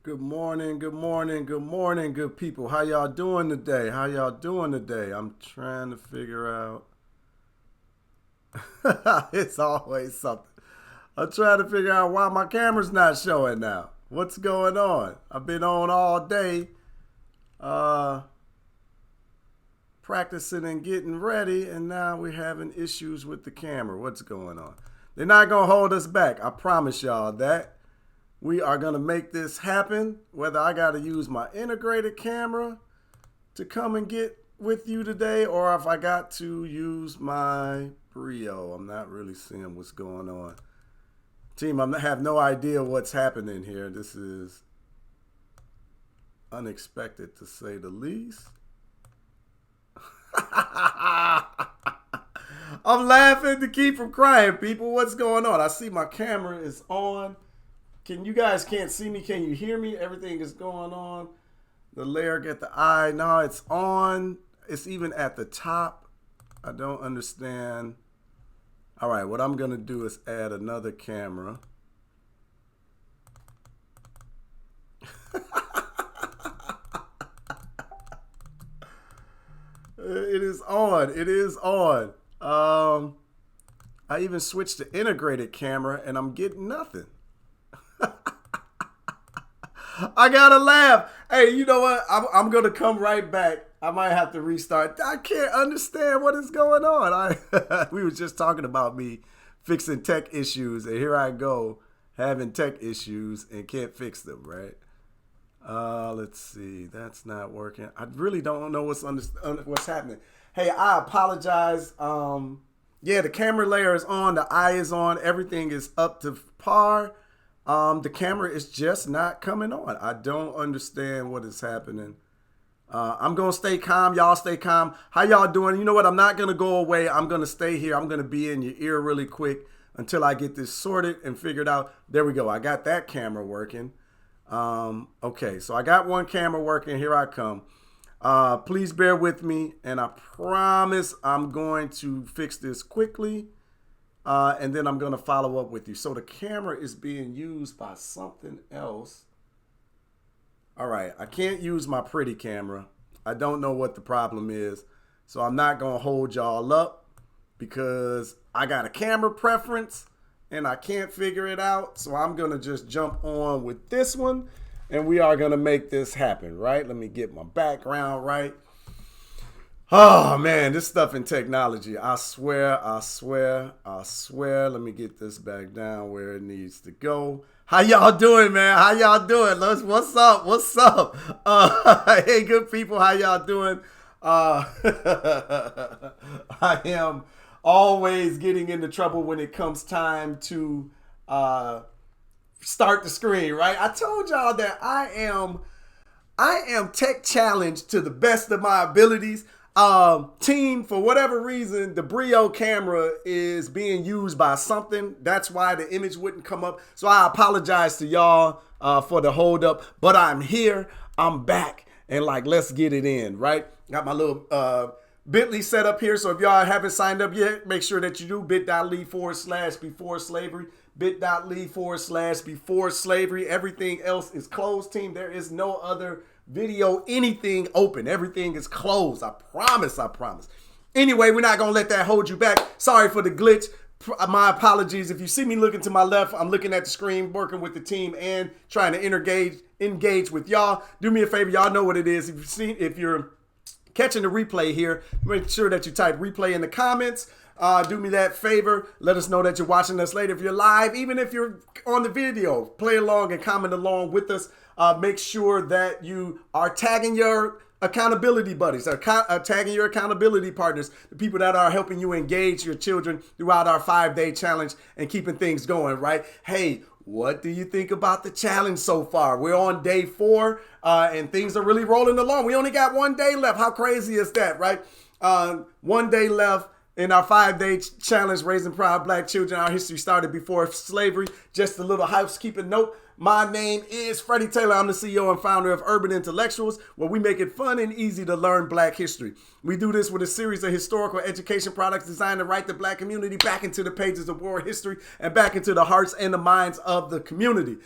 Good morning, good morning, good morning, good people. How y'all doing today? How y'all doing today? I'm trying to figure out. It's always something. I'm trying to figure out why my camera's not showing now. What's going on? I've been on all day, uh, practicing and getting ready, and now we're having issues with the camera. What's going on? They're not gonna hold us back. I promise y'all that. We are going to make this happen, whether I got to use my integrated camera to come and get with you today or if I got to use my Brio. I'm not really seeing what's going on. Team, I have no idea what's happening here. This is unexpected to say the least. I'm laughing to keep from crying, people. What's going on? I see my camera is on. You guys can't see me? Can you hear me? Everything is going on. The layer, get the eye. No, it's on. It's even at the top. I don't understand. All right, what I'm going to do is add another camera. It is on. It is on. I even switched to integrated camera and I'm getting nothing. I gotta laugh. Hey, you know what? I'm gonna come right back. I might have to restart. I can't understand what is going on. We were just talking about me fixing tech issues, and here I go having tech issues and can't fix them. Right? Let's see. That's not working. I really don't know what's happening. Hey, I apologize. Yeah, the camera layer is on. The eye is on. Everything is up to par. The camera is just not coming on. I don't understand what is happening. I'm going to stay calm. Y'all stay calm. How y'all doing? You know what? I'm not going to go away. I'm going to stay here. I'm going to be in your ear really quick until I get this sorted and figured out. There we go. I got that camera working. Okay, so I got one camera working. Here I come. Please bear with me, and I promise I'm going to fix this quickly. And then I'm going to follow up with you. So the camera is being used by something else. All right, I can't use my pretty camera. I don't know what the problem is. So I'm not going to hold y'all up because I got a camera preference and I can't figure it out. So I'm going to just jump on with this one and we are going to make this happen, right? Let me get my background right. Oh man, this stuff in technology. I swear. Let me get this back down where it needs to go. How y'all doing, man? How y'all doing? What's up? What's up? Hey, good people. How y'all doing? I am always getting into trouble when it comes time to start the screen, right? I told y'all that I am tech challenged to the best of my abilities. Team, for whatever reason, the Brio camera is being used by something. That's why the image wouldn't come up. So I apologize to y'all for the hold up, but I'm here. I'm back. And let's get it in, right? Got my little Bitly set up here. So if y'all haven't signed up yet, make sure that you do bit.ly/before slavery. Bit.ly/before slavery. Everything else is closed, team. There is no other video, anything open. Everything is closed. I promise. Anyway, we're not going to let that hold you back. Sorry for the glitch. My apologies. If you see me looking to my left, I'm looking at the screen, working with the team and trying to engage with y'all. Do me a favor. Y'all know what it is. If you're catching the replay here, make sure that you type replay in the comments. Do me that favor. Let us know that you're watching us later. If you're live, even if you're on the video, play along and comment along with us. Make sure that you are tagging your accountability buddies, tagging your accountability partners, the people that are helping you engage your children throughout our 5-day challenge and keeping things going, right? Hey, what do you think about the challenge so far? We're on day 4 and things are really rolling along. We only got 1 day left. How crazy is that, right? 1 day left in our 5-day challenge, Raising Proud Black Children. Our history started before slavery. Just a little housekeeping note. My name is Freddie Taylor. I'm the CEO and founder of Urban Intellectuals, where we make it fun and easy to learn Black history. We do this with a series of historical education products designed to write the Black community back into the pages of world history and back into the hearts and the minds of the community.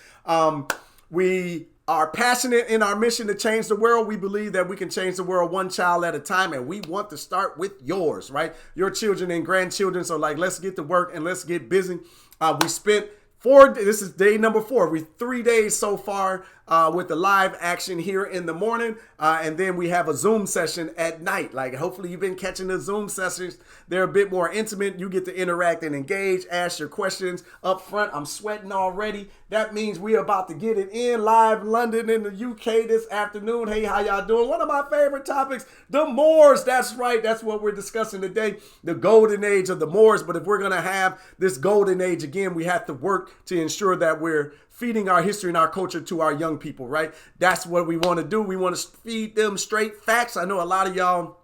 We are passionate in our mission to change the world. We believe that we can change the world one child at a time, and we want to start with yours, right? Your children and grandchildren. So like, let's get to work and let's get busy. We spent this is day number 4. We 3 days so far with the live action here in the morning. And then we have a Zoom session at night. Like, hopefully you've been catching the Zoom sessions. They're a bit more intimate. You get to interact and engage, ask your questions up front. I'm sweating already. That means we're about to get it in live London in the UK this afternoon. Hey, how y'all doing? One of my favorite topics, the Moors. That's right. That's what we're discussing today, the golden age of the Moors. But if we're going to have this golden age again, we have to work to ensure that we're feeding our history and our culture to our young people, right? That's what we want to do. We want to feed them straight facts. I know a lot of y'all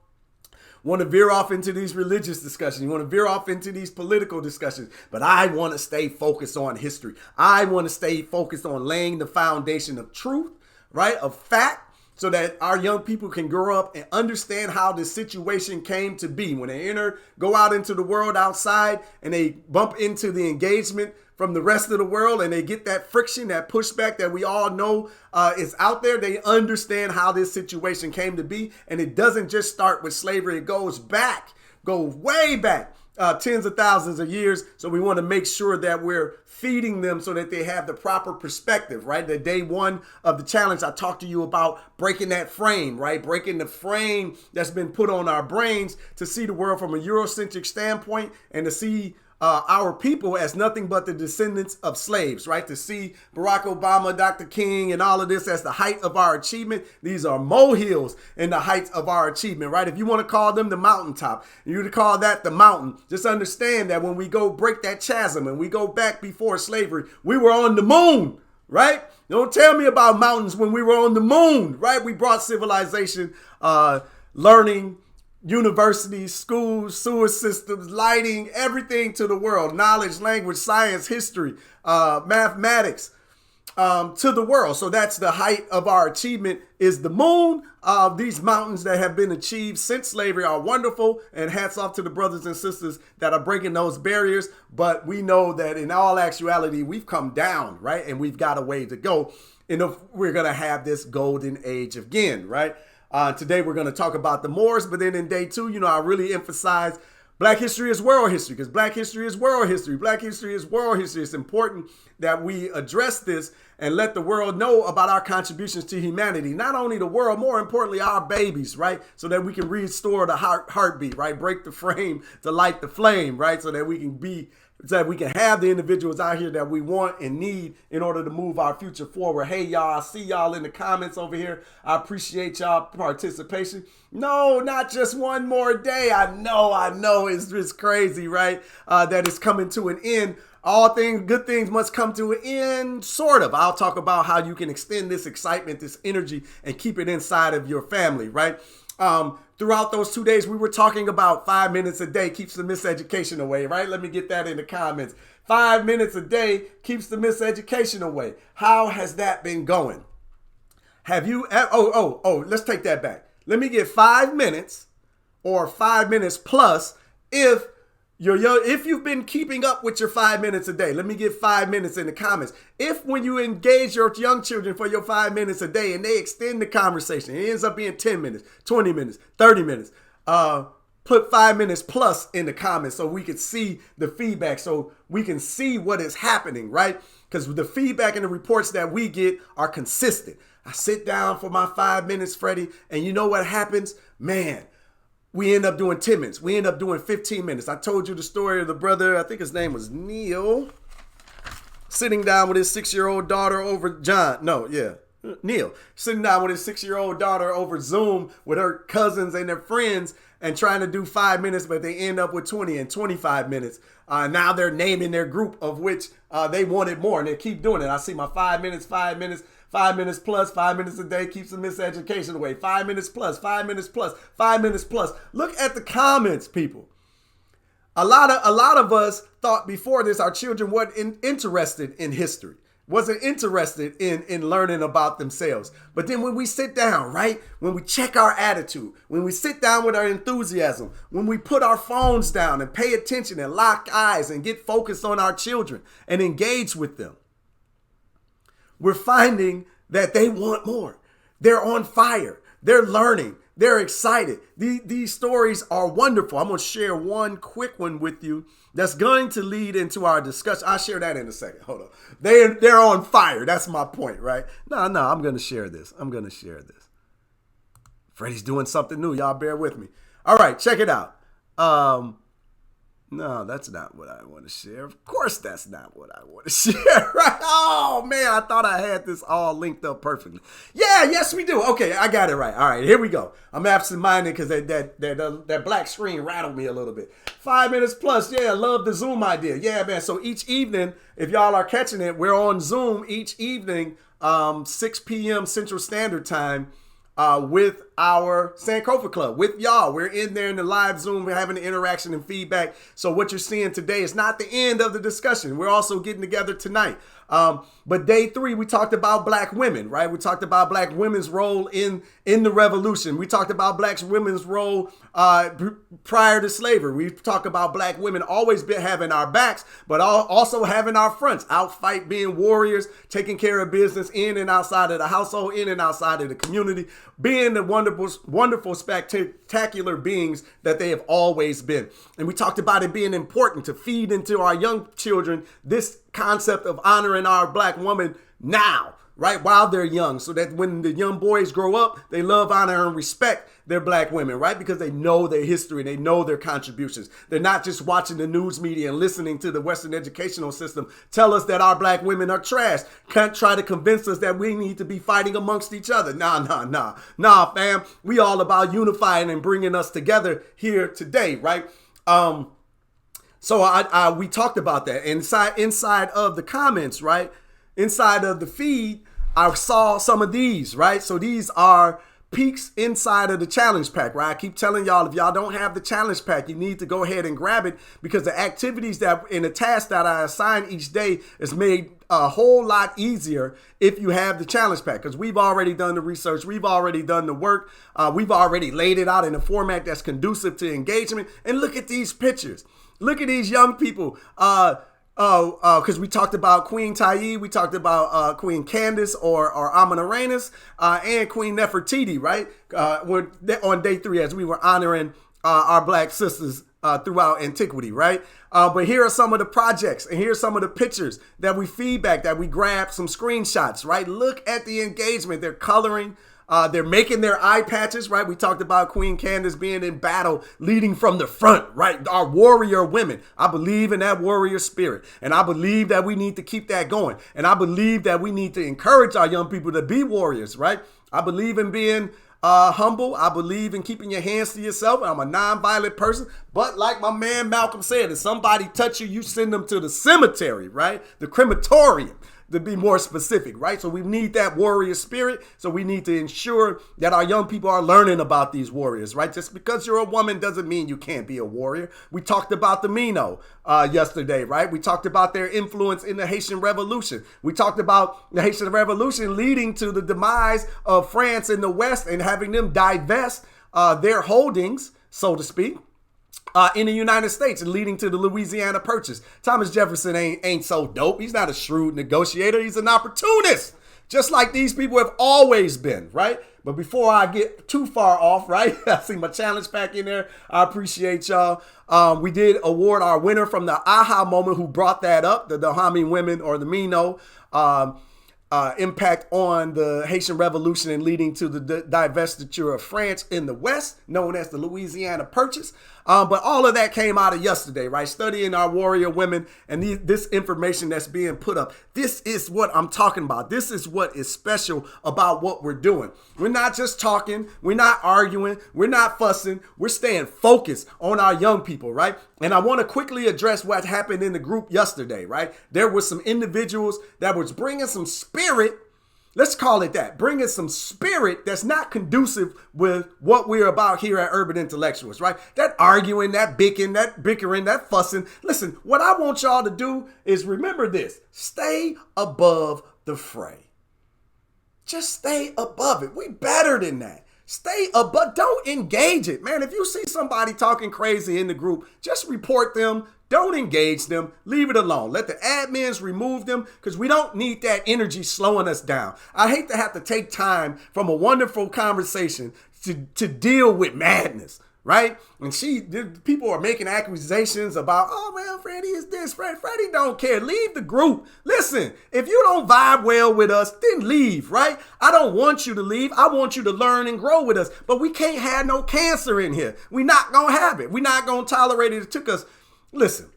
want to veer off into these religious discussions. You want to veer off into these political discussions. But I want to stay focused on history. I want to stay focused on laying the foundation of truth, right? Of fact, so that our young people can grow up and understand how this situation came to be. When they go out into the world outside and they bump into the engagement from the rest of the world and they get that friction, that pushback that we all know is out there, they understand how this situation came to be. And it doesn't just start with slavery. It goes way back. Tens of thousands of years. So we want to make sure that we're feeding them so that they have the proper perspective, right? The day 1 of the challenge, I talked to you about breaking that frame, right? Breaking the frame that's been put on our brains to see the world from a Eurocentric standpoint and to see our people as nothing but the descendants of slaves, right? To see Barack Obama, Dr. King, and all of this as the height of our achievement. These are molehills in the heights of our achievement, right? If you want to call them the mountaintop, you to call that the mountain, just understand that when we go break that chasm and we go back before slavery, we were on the moon, right? Don't tell me about mountains when we were on the moon, right? We brought civilization, learning, universities, schools, sewer systems, lighting, everything to the world, knowledge, language, science, history, mathematics, to the world. So that's the height of our achievement is the moon. These mountains that have been achieved since slavery are wonderful, and hats off to the brothers and sisters that are breaking those barriers. But we know that in all actuality, we've come down, right? And we've got a way to go. And if we're going to have this golden age again, right? Today, we're going to talk about the Moors, but then in day 2, I really emphasize Black history is world history, because Black history is world history. Black history is world history. It's important that we address this and let the world know about our contributions to humanity. Not only the world, more importantly, our babies, right? So that we can restore the heartbeat, right? Break the frame to light the flame, right? So that we can have the individuals out here that we want and need in order to move our future forward. Hey, y'all, I see y'all in the comments over here. I appreciate y'all participation. No, not just one more day. I know it's just crazy, right? That it's coming to an end. Good things must come to an end, sort of. I'll talk about how you can extend this excitement, this energy, and keep it inside of your family, right? Throughout those 2 days, we were talking about 5 minutes a day keeps the miseducation away, right? Let me get that in the comments. 5 minutes a day keeps the miseducation away. How has that been going? Have you, let's take that back. Let me get 5 minutes or 5 minutes plus if you've been keeping up with your 5 minutes a day. Let me get 5 minutes in the comments. If when you engage your young children for your 5 minutes a day and they extend the conversation, it ends up being 10 minutes, 20 minutes, 30 minutes, put 5 minutes plus in the comments so we can see the feedback, so we can see what is happening, right? Because the feedback and the reports that we get are consistent. I sit down for my 5 minutes, Freddie, and you know what happens? Man, we end up doing 10 minutes. We end up doing 15 minutes. I told you the story of the brother, I think his name was Neil, sitting down with his 6-year-old daughter over Neil, sitting down with his 6-year-old daughter over Zoom with her cousins and their friends and trying to do 5 minutes, but they end up with 20 and 25 minutes. Now they're naming their group of which they wanted more, and they keep doing it. I see my 5 minutes, 5 minutes. 5 minutes plus, 5 minutes a day keeps the miseducation away. 5 minutes plus, 5 minutes plus, 5 minutes plus. Look at the comments, people. A lot of us thought before this our children weren't interested in history, wasn't interested in learning about themselves. But then when we sit down, right, when we check our attitude, when we sit down with our enthusiasm, when we put our phones down and pay attention and lock eyes and get focused on our children and engage with them, we're finding that they want more. They're on fire. They're learning. They're excited. These stories are wonderful. I'm going to share one quick one with you that's going to lead into our discussion. I'll share that in a second. Hold on. They're on fire. That's my point, right? No, I'm going to share this. Freddie's doing something new. Y'all bear with me. All right, check it out. No, that's not what I want to share. Of course, that's not what I want to share, right? Oh, man, I thought I had this all linked up perfectly. Yeah, yes, we do. Okay, I got it right. All right, here we go. I'm absent-minded because that black screen rattled me a little bit. 5 minutes plus. Yeah, love the Zoom idea. Yeah, man. So each evening, if y'all are catching it, we're on Zoom each evening, 6 p.m. Central Standard Time. With our Sankofa Club, with y'all. We're in there in the live Zoom. We're having the interaction and feedback. So what you're seeing today is not the end of the discussion. We're also getting together tonight. But day 3, we talked about black women, right? We talked about black women's role in the revolution. We talked about black women's role prior to slavery. We talked about black women always having our backs, but also having our fronts, out fight, being warriors, taking care of business in and outside of the household, in and outside of the community, being the wonderful, spectacular beings that they have always been. And we talked about it being important to feed into our young children this concept of honoring our black woman now, right, while they're young, so that when the young boys grow up, they love, honor, and respect their black women, right? Because they know their history, they know their contributions. They're not just watching the news media and listening to the Western educational system tell us that our black women are trash. Can't try to convince us that we need to be fighting amongst each other. Nah, fam. We all about unifying and bringing us together here today, right? So we talked about that inside of the comments, right? Inside of the feed, I saw some of these, right? So these are peeks inside of the challenge pack, right? I keep telling y'all, if y'all don't have the challenge pack, you need to go ahead and grab it, because the activities that in the tasks that I assign each day is made a whole lot easier if you have the challenge pack, because we've already done the research, we've already done the work, we've already laid it out in a format that's conducive to engagement. And look at these pictures. Look at these young people. Because we talked about Queen Tayi, we talked about Queen Candace or Amenorhanes, and Queen Nefertiti, right? On day 3, as we were honoring our black sisters throughout antiquity, right? But here are some of the projects, and here's some of the pictures that we feedback, that we grabbed some screenshots, right? Look at the engagement. They're coloring. They're making their eye patches, right? We talked about Queen Candace being in battle, leading from the front, right? Our warrior women. I believe in that warrior spirit. And I believe that we need to keep that going. And I believe that we need to encourage our young people to be warriors, right? I believe in being humble. I believe in keeping your hands to yourself. I'm a nonviolent person. But like my man Malcolm said, if somebody touch you, you send them to the cemetery, right? The crematorium, to be more specific, right? So we need that warrior spirit. So we need to ensure that our young people are learning about these warriors, right? Just because you're a woman doesn't mean you can't be a warrior. We talked about the Mino yesterday, right? We talked about their influence in the Haitian Revolution. We talked about the Haitian Revolution leading to the demise of France in the West and having them divest their holdings, so to speak, in the United States, and leading to the Louisiana Purchase. Thomas Jefferson ain't so dope. He's not a shrewd negotiator. He's an opportunist, just like these people have always been, right? But before I get too far off, right? I see my challenge pack in there. I appreciate y'all. We did award our winner from the aha moment who brought that up, the Dahomey women, or the Mino, impact on the Haitian Revolution and leading to the divestiture of France in the West, known as the Louisiana Purchase. But all of that came out of yesterday, right? Studying our warrior women and this information that's being put up. This is what I'm talking about. This is what is special about what we're doing. We're not just talking. We're not arguing. We're not fussing. We're staying focused on our young people, right? And I want to quickly address what happened in the group yesterday, right? There were some individuals that was bringing some spirit. Let's call it that. Bringing some spirit that's not conducive with what we're about here at Urban Intellectuals, right? That arguing, that bickering, that fussing. Listen, what I want y'all to do is remember this. Stay above the fray. Just stay above it. We better than that. Stay above. Don't engage it. Man, if you see somebody talking crazy in the group, just report them. Don't engage them. Leave it alone. Let the admins remove them because we don't need that energy slowing us down. I hate to have to take time from a wonderful conversation to deal with madness. Right? And people are making accusations about, oh, well, Freddie is this. Freddie don't care. Leave the group. Listen, if you don't vibe well with us, then leave, right? I don't want you to leave. I want you to learn and grow with us. But we can't have no cancer in here. We're not going to have it. We're not going to tolerate it. It took us, listen,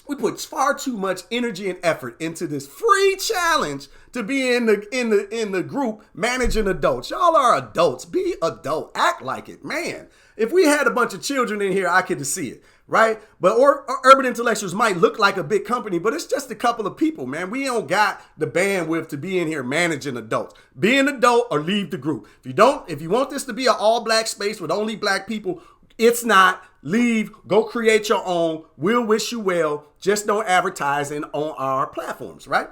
we put far too much energy and effort into this free challenge to be in the group managing adults. Y'all are adults. Be adult. Act like it, man. If we had a bunch of children in here, I could see it, right? But Urban Intellectuals might look like a big company, but it's just a couple of people, man. We don't got the bandwidth to be in here managing adults. Be an adult or leave the group. If you want this to be an all black space with only black people, it's not. Leave. Go create your own. We'll wish you well. Just don't advertise on our platforms, right?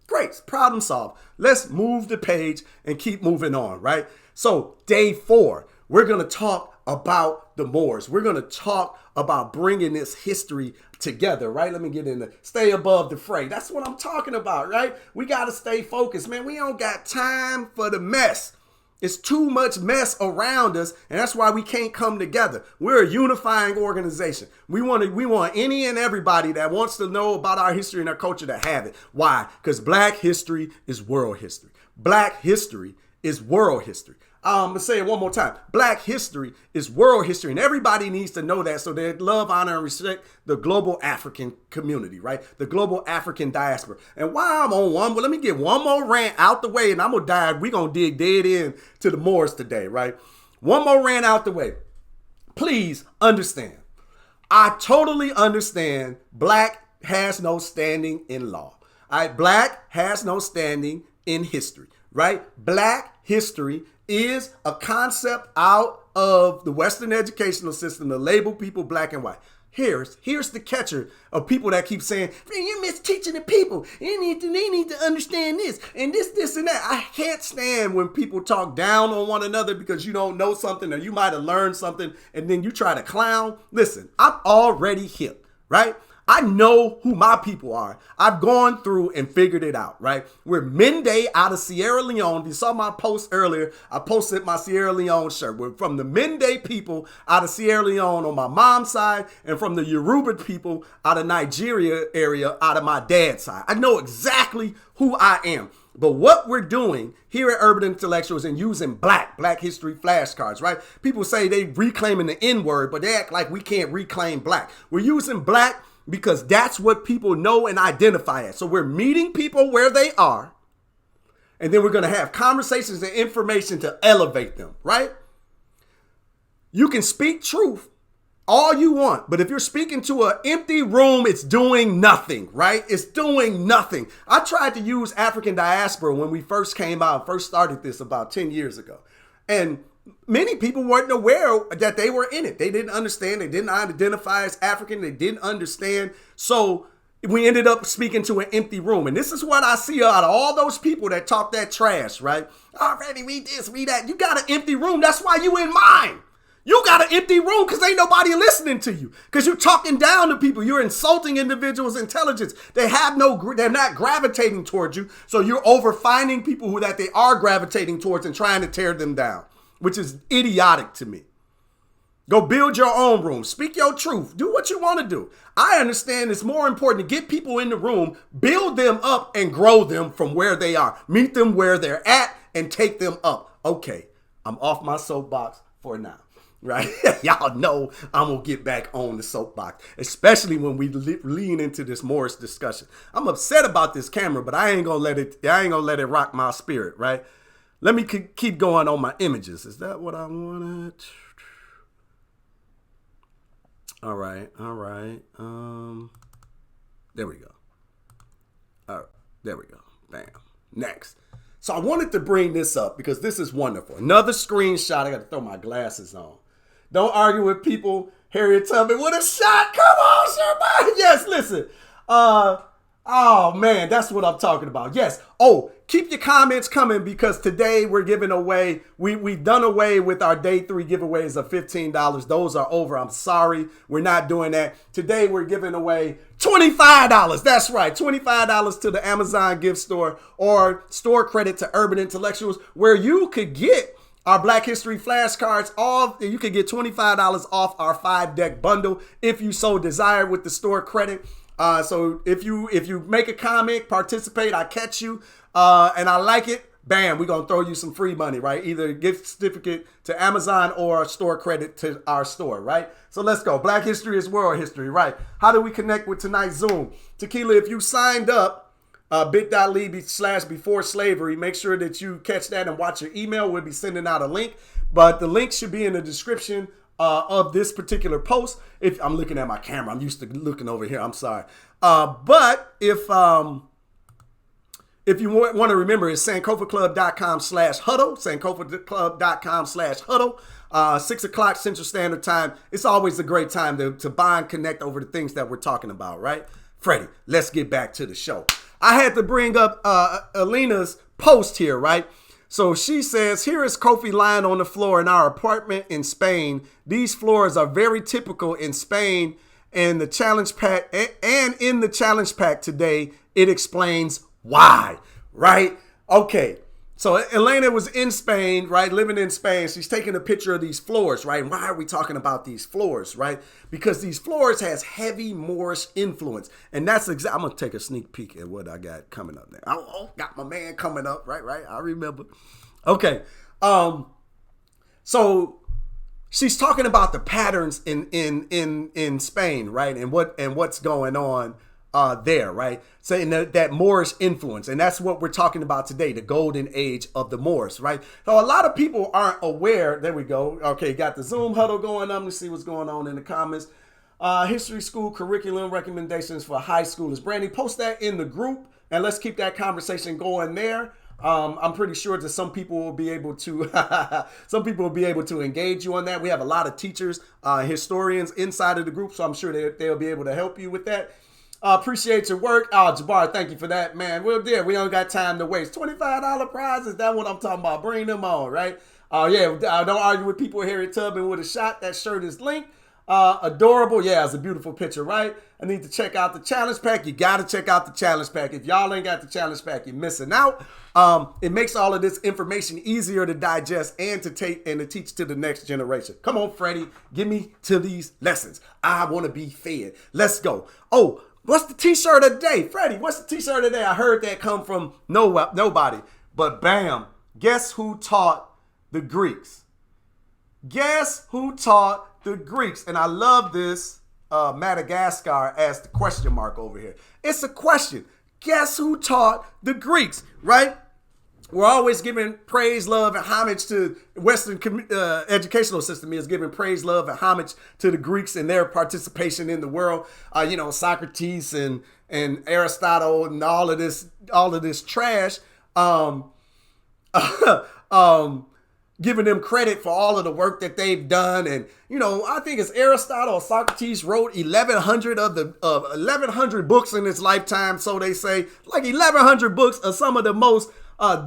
Great. Problem solved. Let's move the page and keep moving on, right? So day 4, we're going to talk about the Moors. We're going to talk about bringing this history together, right? Let me get in there. Stay above the fray. That's what I'm talking about, right? We got to stay focused, man. We don't got time for the mess. It's too much mess around us, and that's why we can't come together. We're a unifying organization. We want any and everybody that wants to know about our history and our culture to have it. Why? Because Black history is world history. Black history is world history. I'm going to say it one more time. Black history is world history, and everybody needs to know that so they love, honor, and respect the global African community, right? The global African diaspora. And while I'm on one, well, let me get one more rant out the way, and I'm going to dive. We're going to dig dead in to the Moors today, right? One more rant out the way. Please understand. I totally understand Black has no standing in law. All right? Black has no standing in history, right? Black history is a concept out of the Western educational system to label people black and white. Here's the catcher of people that keep saying, you're misteaching the people. They need to understand this, and and that. I can't stand when people talk down on one another because you don't know something or you might have learned something and then you try to clown. Listen, I'm already hip, right? I know who my people are. I've gone through and figured it out, right? We're Mende out of Sierra Leone. If you saw my post earlier, I posted my Sierra Leone shirt. We're from the Mende people out of Sierra Leone on my mom's side and from the Yoruba people out of Nigeria area out of my dad's side. I know exactly who I am. But what we're doing here at Urban Intellectuals and using Black history flashcards, right? People say they reclaiming the N-word, but they act like we can't reclaim Black. We're using Black because that's what people know and identify as. So we're meeting people where they are, and then we're going to have conversations and information to elevate them, right? You can speak truth all you want, but if you're speaking to an empty room, it's doing nothing, right? It's doing nothing. I tried to use African diaspora when we first came out, first started this about 10 years ago. And many people weren't aware that they were in it. They didn't understand. They didn't identify as African. They didn't understand. So we ended up speaking to an empty room. And this is what I see out of all those people that talk that trash, right? Already read this, read that. You got an empty room. That's why you in mine. You got an empty room because ain't nobody listening to you. Because you're talking down to people. You're insulting individuals' intelligence. They're not gravitating towards you. So you're over finding people that they are gravitating towards and trying to tear them down, which is idiotic to me. Go build your own room. Speak your truth. Do what you want to do. I understand it's more important to get people in the room, build them up, and grow them from where they are. Meet them where they're at and take them up. Okay, I'm off my soapbox for now. Right? Y'all know I'm going to get back on the soapbox, especially when we lean into this Morris discussion. I'm upset about this camera, but I ain't going to let it rock my spirit, right? Let me keep going on my images. Is that what I wanted? All right. There we go. All right, there we go. Bam. Next. So I wanted to bring this up because this is wonderful. Another screenshot. I got to throw my glasses on. Don't argue with people. Harriet Tubman with a shot. Come on, Sherman. Yes, listen. I Oh man, that's what I'm talking about. Yes. Oh, keep your comments coming because today we're giving away, we've done away with our day 3 giveaways of $15. Those are over. I'm sorry. We're not doing that. Today we're giving away $25. That's right. $25 to the Amazon gift store or store credit to Urban Intellectuals where you could get our Black History flashcards. You could get $25 off our 5-deck bundle if you so desire with the store credit. So if you make a comment, participate, I catch you, and I like it, bam, we're going to throw you some free money, right? Either a gift certificate to Amazon or store credit to our store, right? So let's go. Black history is world history, right? How do we connect with tonight's Zoom? Tequila, if you signed up, bit.ly/before slavery, make sure that you catch that and watch your email. We'll be sending out a link, but the link should be in the description of this particular post. If I'm looking at my camera, I'm used to looking over here. I'm sorry. But if you want to remember, it's sankofaclub.com/huddle, sankofaclub.com/huddle, 6 o'clock Central Standard Time. It's always a great time to bond, connect over the things that we're talking about, right? Freddie, let's get back to the show. I had to bring up Alina's post here, right? So she says, here is Kofi lying on the floor in our apartment in Spain. These floors are very typical in Spain and the challenge pack and in the challenge pack today, it explains why, right? Okay. So Elena was in Spain, right? Living in Spain. She's taking a picture of these floors, right? And why are we talking about these floors, right? Because these floors has heavy Moorish influence. And that's exactly, I'm going to take a sneak peek at what I got coming up there. Oh, got my man coming up, right? I remember. Okay. So she's talking about the patterns in Spain, right? And what's going on there, right? Saying that Moorish influence. And that's what we're talking about today, the golden age of the Moors, right? So a lot of people aren't aware. There we go. Okay, got the Zoom huddle going on. Let's see what's going on in the comments. History school curriculum recommendations for high schoolers. Brandy, post that in the group and let's keep that conversation going there. I'm pretty sure that some people will be able to engage you on that. We have a lot of teachers, historians inside of the group, so I'm sure they'll be able to help you with that. Appreciate your work. Jabbar, thank you for that, man. We're there. We don't got time to waste. $25 prizes. That's what I'm talking about. Bring them on, right? Yeah, don't argue with people. Harriet Tubman with a shot. That shirt is linked. Adorable. Yeah, it's a beautiful picture, right? I need to check out the challenge pack. You got to check out the challenge pack. If y'all ain't got the challenge pack, you're missing out. It makes all of this information easier to digest and to teach to the next generation. Come on, Freddie. Give me to these lessons. I want to be fed. Let's go. Oh, what's the t-shirt of the day? Freddie, what's the t-shirt of the day? I heard that come from nobody. But bam, guess who taught the Greeks? Guess who taught the Greeks? And I love this Madagascar as the question mark over here. It's a question. Guess who taught the Greeks, right? We're always giving praise, love, and homage to Western educational system is giving praise, love, and homage to the Greeks and their participation in the world. Socrates and Aristotle and all of this trash. Giving them credit for all of the work that they've done. And, I think it's Aristotle or Socrates wrote 1,100 books in his lifetime. So they say like 1,100 books are some of the most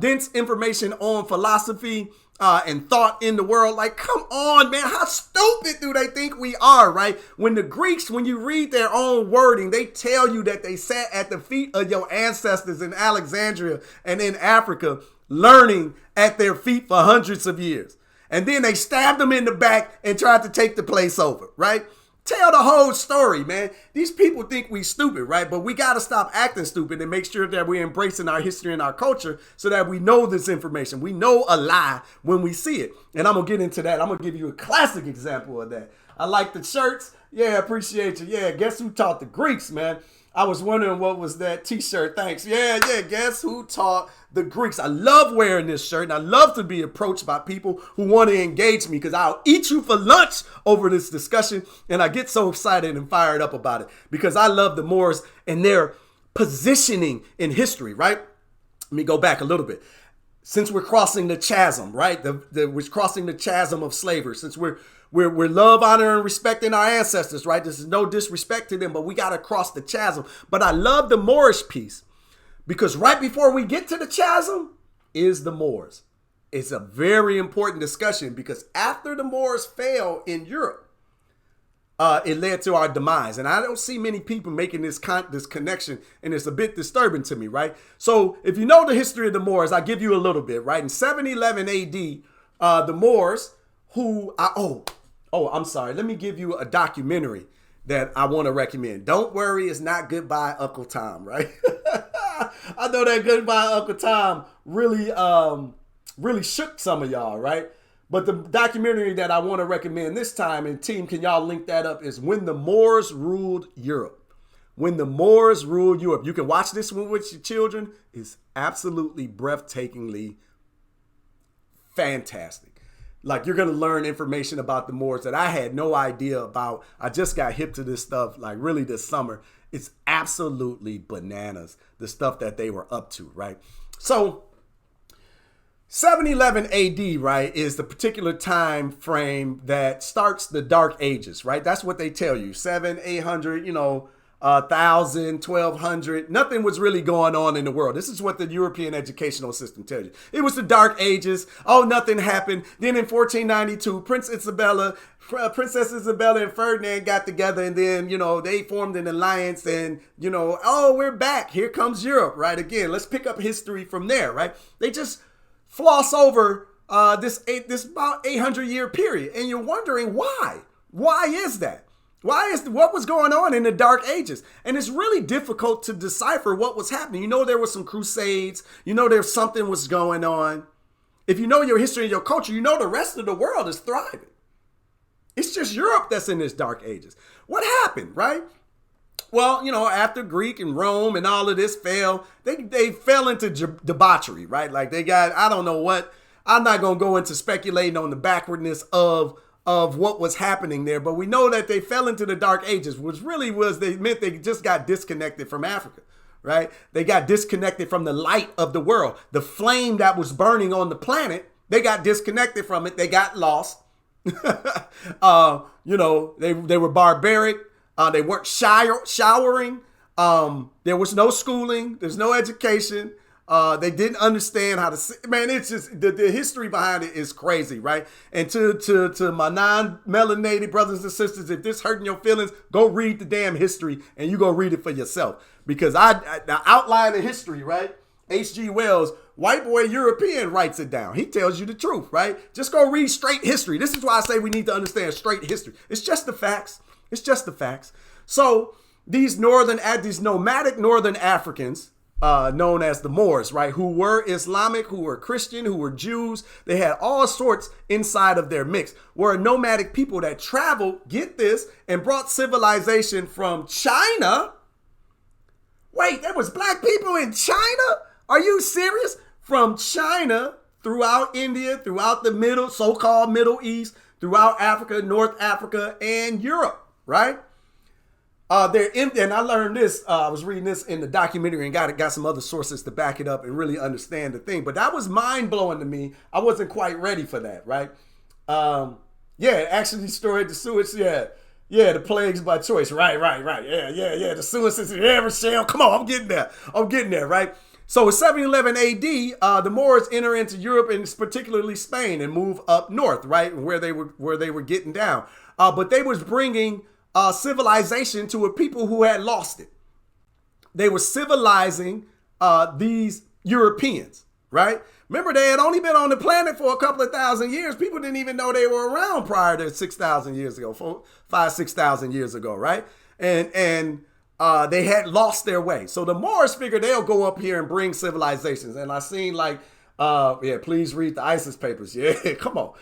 dense information on philosophy and thought in the world. Like, come on, man, how stupid do they think we are, right? When the Greeks, when you read their own wording, they tell you that they sat at the feet of your ancestors in Alexandria and in Africa, learning at their feet for hundreds of years. And then they stabbed them in the back and tried to take the place over, right? Tell the whole story, man. These people think we stupid, right? But we got to stop acting stupid and make sure that we're embracing our history and our culture so that we know this information. We know a lie when we see it. And I'm going to get into that. I'm going to give you a classic example of that. I like the shirts. Yeah, appreciate you. Yeah, guess who taught the Greeks, man? I was wondering what was that t-shirt. Thanks. Yeah. Guess who taught the Greeks? I love wearing this shirt and I love to be approached by people who want to engage me because I'll eat you for lunch over this discussion. And I get so excited and fired up about it because I love the Moors and their positioning in history, right? Let me go back a little bit. since we're crossing the chasm, right? We're crossing the chasm of slavery. Since we're love, honor, and respecting our ancestors, right? This is no disrespect to them, but we got to cross the chasm. But I love the Moorish piece because right before we get to the chasm is the Moors. It's a very important discussion because after the Moors fell in Europe, it led to our demise. And I don't see many people making this connection, and it's a bit disturbing to me, right? So if you know the history of the Moors, I'll give you a little bit, right? In 711 AD, the Moors I'm sorry. Let me give you a documentary that I want to recommend. Don't Worry, It's Not Goodbye, Uncle Tom, right? I know that Goodbye, Uncle Tom really shook some of y'all, right? But the documentary that I want to recommend this time, and team, can y'all link that up, is When the Moors Ruled Europe. When the Moors Ruled Europe. You can watch this one with your children. It's absolutely breathtakingly fantastic. Like, you're going to learn information about the Moors that I had no idea about. I just got hip to this stuff, like, really this summer. It's absolutely bananas, the stuff that they were up to, right? So 711 AD, right, is the particular time frame that starts the Dark Ages, right? That's what they tell you. 800, 1,000, 1,200. Nothing was really going on in the world. This is what the European educational system tells you. It was the Dark Ages. Oh, nothing happened. Then in 1492, Princess Isabella and Ferdinand got together, and then, they formed an alliance, and, we're back. Here comes Europe, right? Again, let's pick up history from there, right? They just floss over this about 800-year period. And you're wondering why? Why is that? What was going on in the Dark Ages? And it's really difficult to decipher what was happening. There were some crusades. There's something was going on. If you know your history and your culture, the rest of the world is thriving. It's just Europe that's in this Dark Ages. What happened, right? Well, after Greek and Rome and all of this fell, they fell into debauchery, right? Like they got, I don't know what, I'm not going to go into speculating on the backwardness of what was happening there, but we know that they fell into the Dark Ages, which really meant they just got disconnected from Africa, right? They got disconnected from the light of the world. The flame that was burning on the planet, they got disconnected from it. They got lost. They were barbaric. They weren't showering. There was no schooling. There's no education. They didn't understand how to, man, it's just, the history behind it is crazy, right? And to my non-melanated brothers and sisters, if this hurting your feelings, go read the damn history and you go read it for yourself. Because the outline of history, right? H.G. Wells, white boy European, writes it down. He tells you the truth, right? Just go read straight history. This is why I say we need to understand straight history. It's just the facts. It's just the facts. So these nomadic northern Africans, known as the Moors, right, who were Islamic, who were Christian, who were Jews, they had all sorts inside of their mix, were a nomadic people that traveled, get this, and brought civilization from China. Wait, there was black people in China? Are you serious? From China throughout India, throughout the so-called Middle East, throughout Africa, North Africa, and Europe. Right? And I learned this, I was reading this in the documentary and got some other sources to back it up and really understand the thing. But that was mind-blowing to me. I wasn't quite ready for that, right? Actually destroyed the sewage, the plagues by choice. Right. Yeah, the sewage system, Rochelle, come on, I'm getting there, right? So in 711 AD, the Moors enter into Europe and particularly Spain and move up north, right? Where they were getting down. But they was bringing civilization to a people who had lost it. They were civilizing these Europeans, right? Remember, they had only been on the planet for a couple of thousand years. People didn't even know they were around prior to 6,000 years ago, 6,000 years ago, right? And they had lost their way. So the Moors figured they'll go up here and bring civilizations. And I seen please read the ISIS papers. Yeah, come on.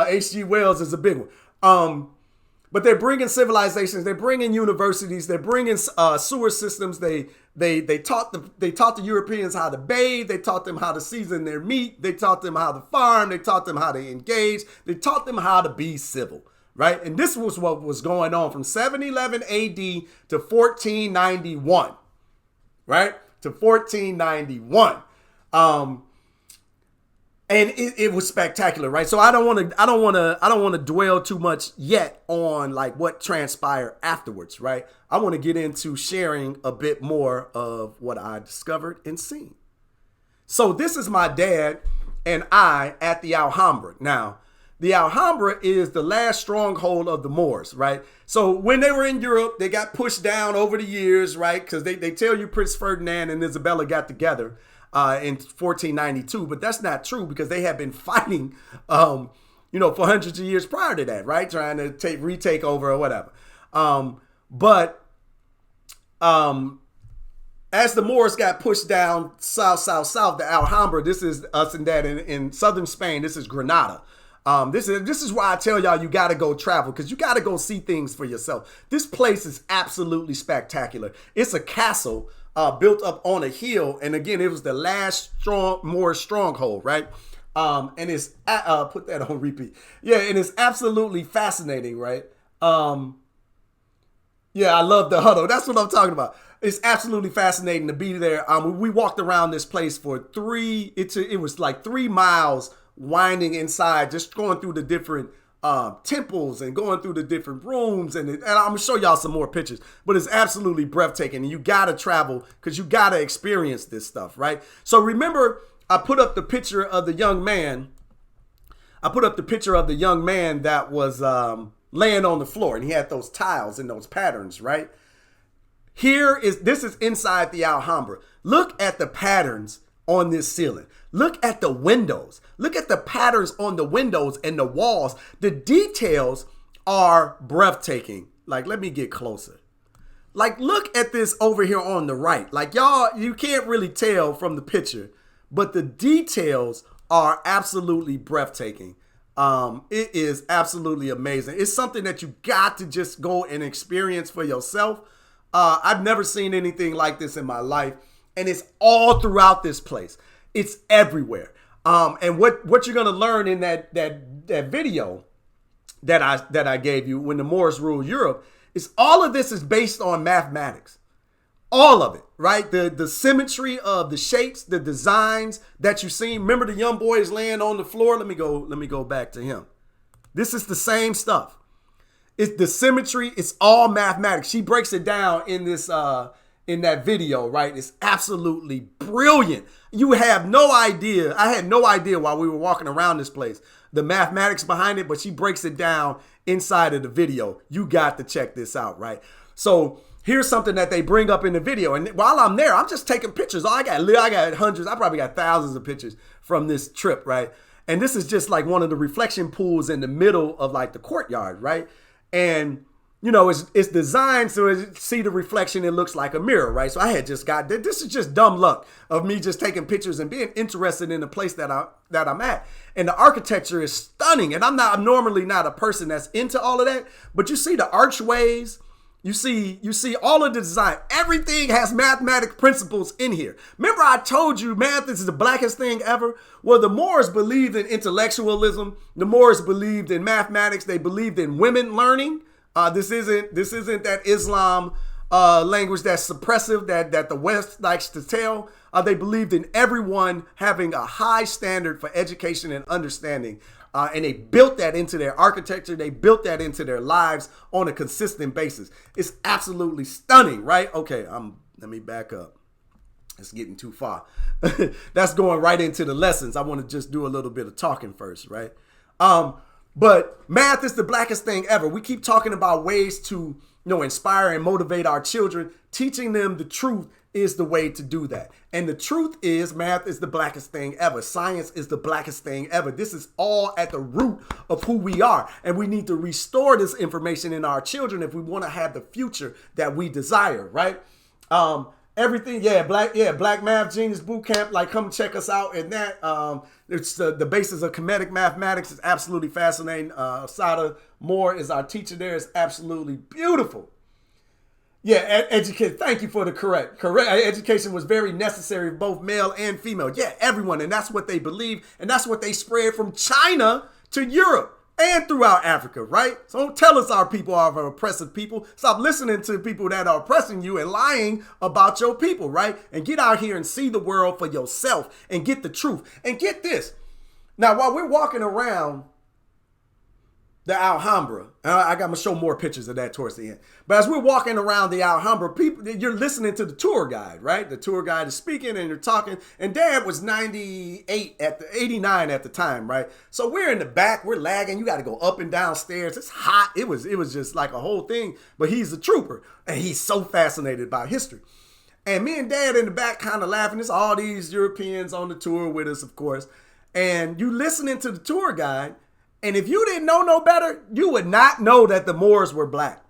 H.G. Wells is a big one. But they're bringing civilizations, they're bringing universities, they're bringing sewer systems. They taught the Europeans how to bathe. They taught them how to season their meat. They taught them how to farm. They taught them how to engage. They taught them how to be civil, right? And this was what was going on from 711 AD to 1491, right? To 1491. And it was spectacular, right? So I don't want to dwell too much yet on like what transpired afterwards, right? I want to get into sharing a bit more of what I discovered and seen. So this is my dad and I at the Alhambra. Now, the Alhambra is the last stronghold of the Moors, right? So when they were in Europe, they got pushed down over the years, right? Because they tell you Prince Ferdinand and Isabella got together in 1492, but that's not true because they had been fighting, for hundreds of years prior to that, right? Trying to retake over or whatever. But as the Moors got pushed down south, the Alhambra, this is us and that in southern Spain, this is Granada. This is why I tell y'all you got to go travel because you got to go see things for yourself. This place is absolutely spectacular. It's a castle built up on a hill. And again, it was the last Moorish stronghold, right? And it's, put that on repeat. Yeah, and it's absolutely fascinating, right? Yeah, I love the huddle. That's what I'm talking about. It's absolutely fascinating to be there. We walked around this place for it was like 3 miles winding inside, just going through the different temples and going through the different rooms. And I'm going to show y'all some more pictures. But it's absolutely breathtaking. And you got to travel because you got to experience this stuff, right? So remember, I put up the picture of the young man. that was laying on the floor. And he had those tiles and those patterns, right? This is inside the Alhambra. Look at the patterns on this ceiling. Look at the windows. Look at the patterns on the windows and the walls. The details are breathtaking. Like, let me get closer. Like, look at this over here on the right. Like, y'all, you can't really tell from the picture, but the details are absolutely breathtaking. It is absolutely amazing. It's something that you got to just go and experience for yourself. I've never seen anything like this in my life. And it's all throughout this place. It's everywhere. And what you're gonna learn in that video that I gave you when the Moors ruled Europe is all of this is based on mathematics. All of it, right? The symmetry of the shapes, the designs that you see. Remember the young boy is laying on the floor? Let me go back to him. This is the same stuff. It's the symmetry, it's all mathematics. She breaks it down in this in that video, right? It's absolutely brilliant. You have no idea. I had no idea while we were walking around this place, the mathematics behind it, but she breaks it down inside of the video. You got to check this out, right? So here's something that they bring up in the video. And while I'm there, I'm just taking pictures. I got hundreds, I probably got thousands of pictures from this trip, right? And this is just like one of the reflection pools in the middle of like the courtyard, right? And it's designed so as you see the reflection, it looks like a mirror, right? So I had just got this is just dumb luck of me just taking pictures and being interested in the place that I'm at. And the architecture is stunning. And I'm normally not a person that's into all of that, but you see the archways, you see all of the design. Everything has mathematic principles in here. Remember I told you math is the blackest thing ever? Well, the Moors believed in intellectualism. The Moors believed in mathematics. They believed in women learning. This isn't that Islam language that's suppressive that the West likes to tell. They believed in everyone having a high standard for education and understanding. And they built that into their architecture. They built that into their lives on a consistent basis. It's absolutely stunning, right? Okay, let me back up. It's getting too far. That's going right into the lessons. I want to just do a little bit of talking first, right? But math is the blackest thing ever. We keep talking about ways to, inspire and motivate our children. Teaching them the truth is the way to do that. And the truth is math is the blackest thing ever. Science is the blackest thing ever. This is all at the root of who we are. And we need to restore this information in our children if we want to have the future that we desire, right? Everything, Black Math Genius Bootcamp. Like, come check us out in that. It's the basis of comedic mathematics is absolutely fascinating. Sada Moore is our teacher there. It's absolutely beautiful. Yeah, education. Thank you for the correct. Education was very necessary, both male and female. Yeah, everyone, and that's what they believe, and that's what they spread from China to Europe. And throughout Africa, right? So don't tell us our people are oppressive people. Stop listening to people that are oppressing you and lying about your people, right? And get out here and see the world for yourself and get the truth. And get this. Now, while we're walking around the Alhambra, I'm going to show more pictures of that towards the end. But as we're walking around the Alhambra, people, you're listening to the tour guide, right? The tour guide is speaking and you're talking. And Dad was 89 at the time, right? So we're in the back, we're lagging. You got to go up and down stairs. It's hot. It was just like a whole thing. But he's a trooper and he's so fascinated by history. And me and Dad in the back kind of laughing. It's all these Europeans on the tour with us, of course. And you listening to the tour guide. And if you didn't know no better, you would not know that the Moors were black.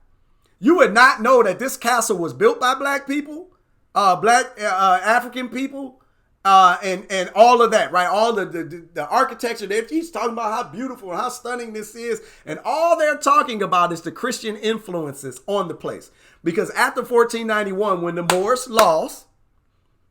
You would not know that this castle was built by black people, African people, and all of that, right? All the architecture. He's talking about how beautiful and how stunning this is. And all they're talking about is the Christian influences on the place. Because after 1491, when the Moors lost,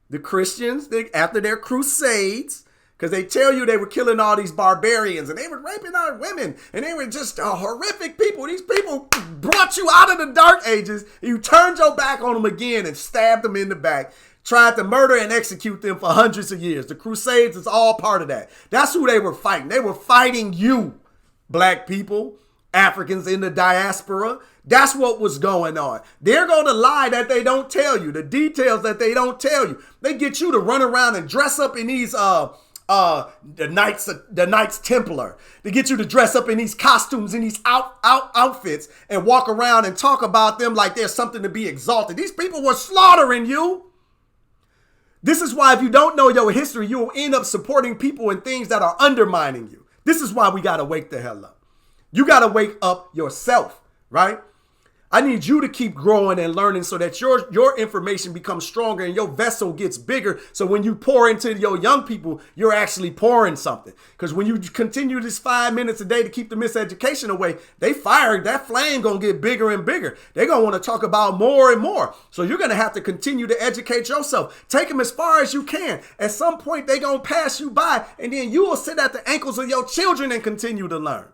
the Christians, after their crusades, because they tell you they were killing all these barbarians and they were raping our women and they were just horrific people. These people brought you out of the dark ages. You turned your back on them again and stabbed them in the back, tried to murder and execute them for hundreds of years. The Crusades is all part of that. That's who they were fighting. They were fighting you, black people, Africans in the diaspora. That's what was going on. They're going to lie that they don't tell you, the details that they don't tell you. They get you to run around and dress up in these the Knights Templar, to get you to dress up in these costumes and these outfits and walk around and talk about them like there's something to be exalted. These people were slaughtering you. This is why if you don't know your history, you will end up supporting people and things that are undermining you. This is why we got to wake the hell up. You got to wake up yourself, right? I need you to keep growing and learning so that your information becomes stronger and your vessel gets bigger. So when you pour into your young people, you're actually pouring something. Because when you continue this 5 minutes a day to keep the miseducation away, that flame going to get bigger and bigger. They're going to want to talk about more and more. So you're going to have to continue to educate yourself. Take them as far as you can. At some point, they're going to pass you by and then you will sit at the ankles of your children and continue to learn.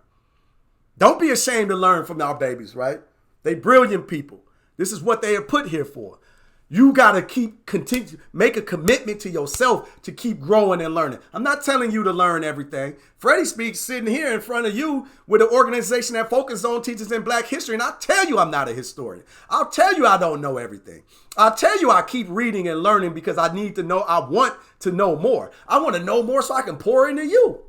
Don't be ashamed to learn from our babies, right? They brilliant people. This is what they are put here for. You got to make a commitment to yourself to keep growing and learning. I'm not telling you to learn everything. Freddie Speaks sitting here in front of you with an organization that focuses on teachers in black history. And I'll tell you I'm not a historian. I'll tell you I don't know everything. I'll tell you I keep reading and learning because I need to know. I want to know more. I want to know more so I can pour into you.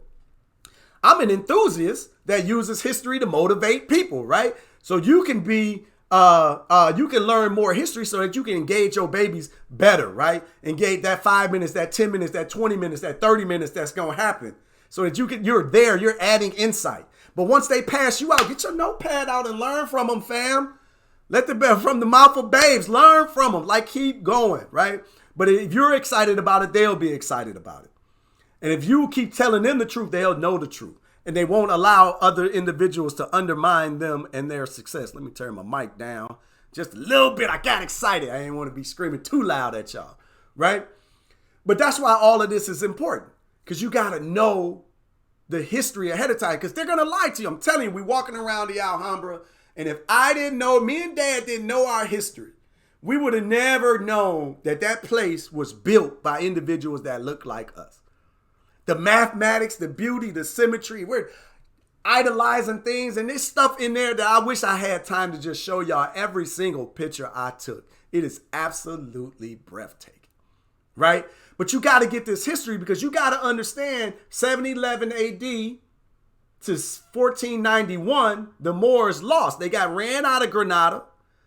I'm an enthusiast that uses history to motivate people, right? So you can be, you can learn more history so that you can engage your babies better, right? Engage that 5 minutes, that 10 minutes, that 20 minutes, that 30 minutes that's going to happen so that you're there, you're adding insight. But once they pass you out, get your notepad out and learn from them, fam. From the mouth of babes, learn from them, like keep going, right? But if you're excited about it, they'll be excited about it. And if you keep telling them the truth, they'll know the truth. And they won't allow other individuals to undermine them and their success. Let me turn my mic down just a little bit. I got excited. I didn't want to be screaming too loud at y'all, right? But that's why all of this is important, because you got to know the history ahead of time, because they're going to lie to you. I'm telling you, we're walking around the Alhambra, and if I didn't know, me and Dad didn't know our history, we would have never known that that place was built by individuals that look like us. The mathematics, the beauty, the symmetry, we're idolizing things. And there's stuff in there that I wish I had time to just show y'all every single picture I took. It is absolutely breathtaking, right? But you got to get this history because you got to understand 711 AD to 1491, the Moors lost. They got ran out of Granada.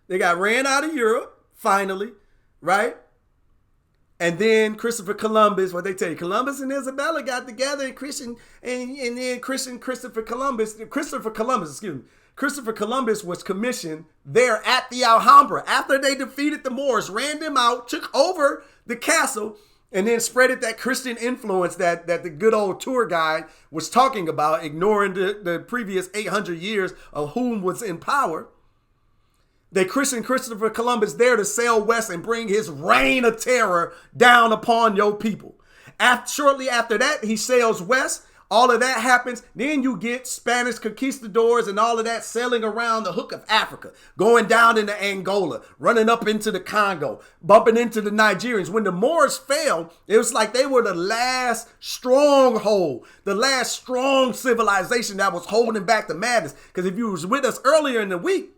They got ran out of Europe, finally, right? And then Christopher Columbus, what they tell you, Columbus and Isabella got together, and Christopher Columbus was commissioned there at the Alhambra after they defeated the Moors, ran them out, took over the castle, and then spreaded that Christian influence that the good old tour guide was talking about, ignoring the previous 800 years of whom was in power. They christened Christopher Columbus there to sail west and bring his reign of terror down upon your people. Shortly after that, he sails west. All of that happens. Then you get Spanish conquistadors and all of that sailing around the hook of Africa, going down into Angola, running up into the Congo, bumping into the Nigerians. When the Moors fell, it was like they were the last stronghold, the last strong civilization that was holding back the madness. Because if you was with us earlier in the week,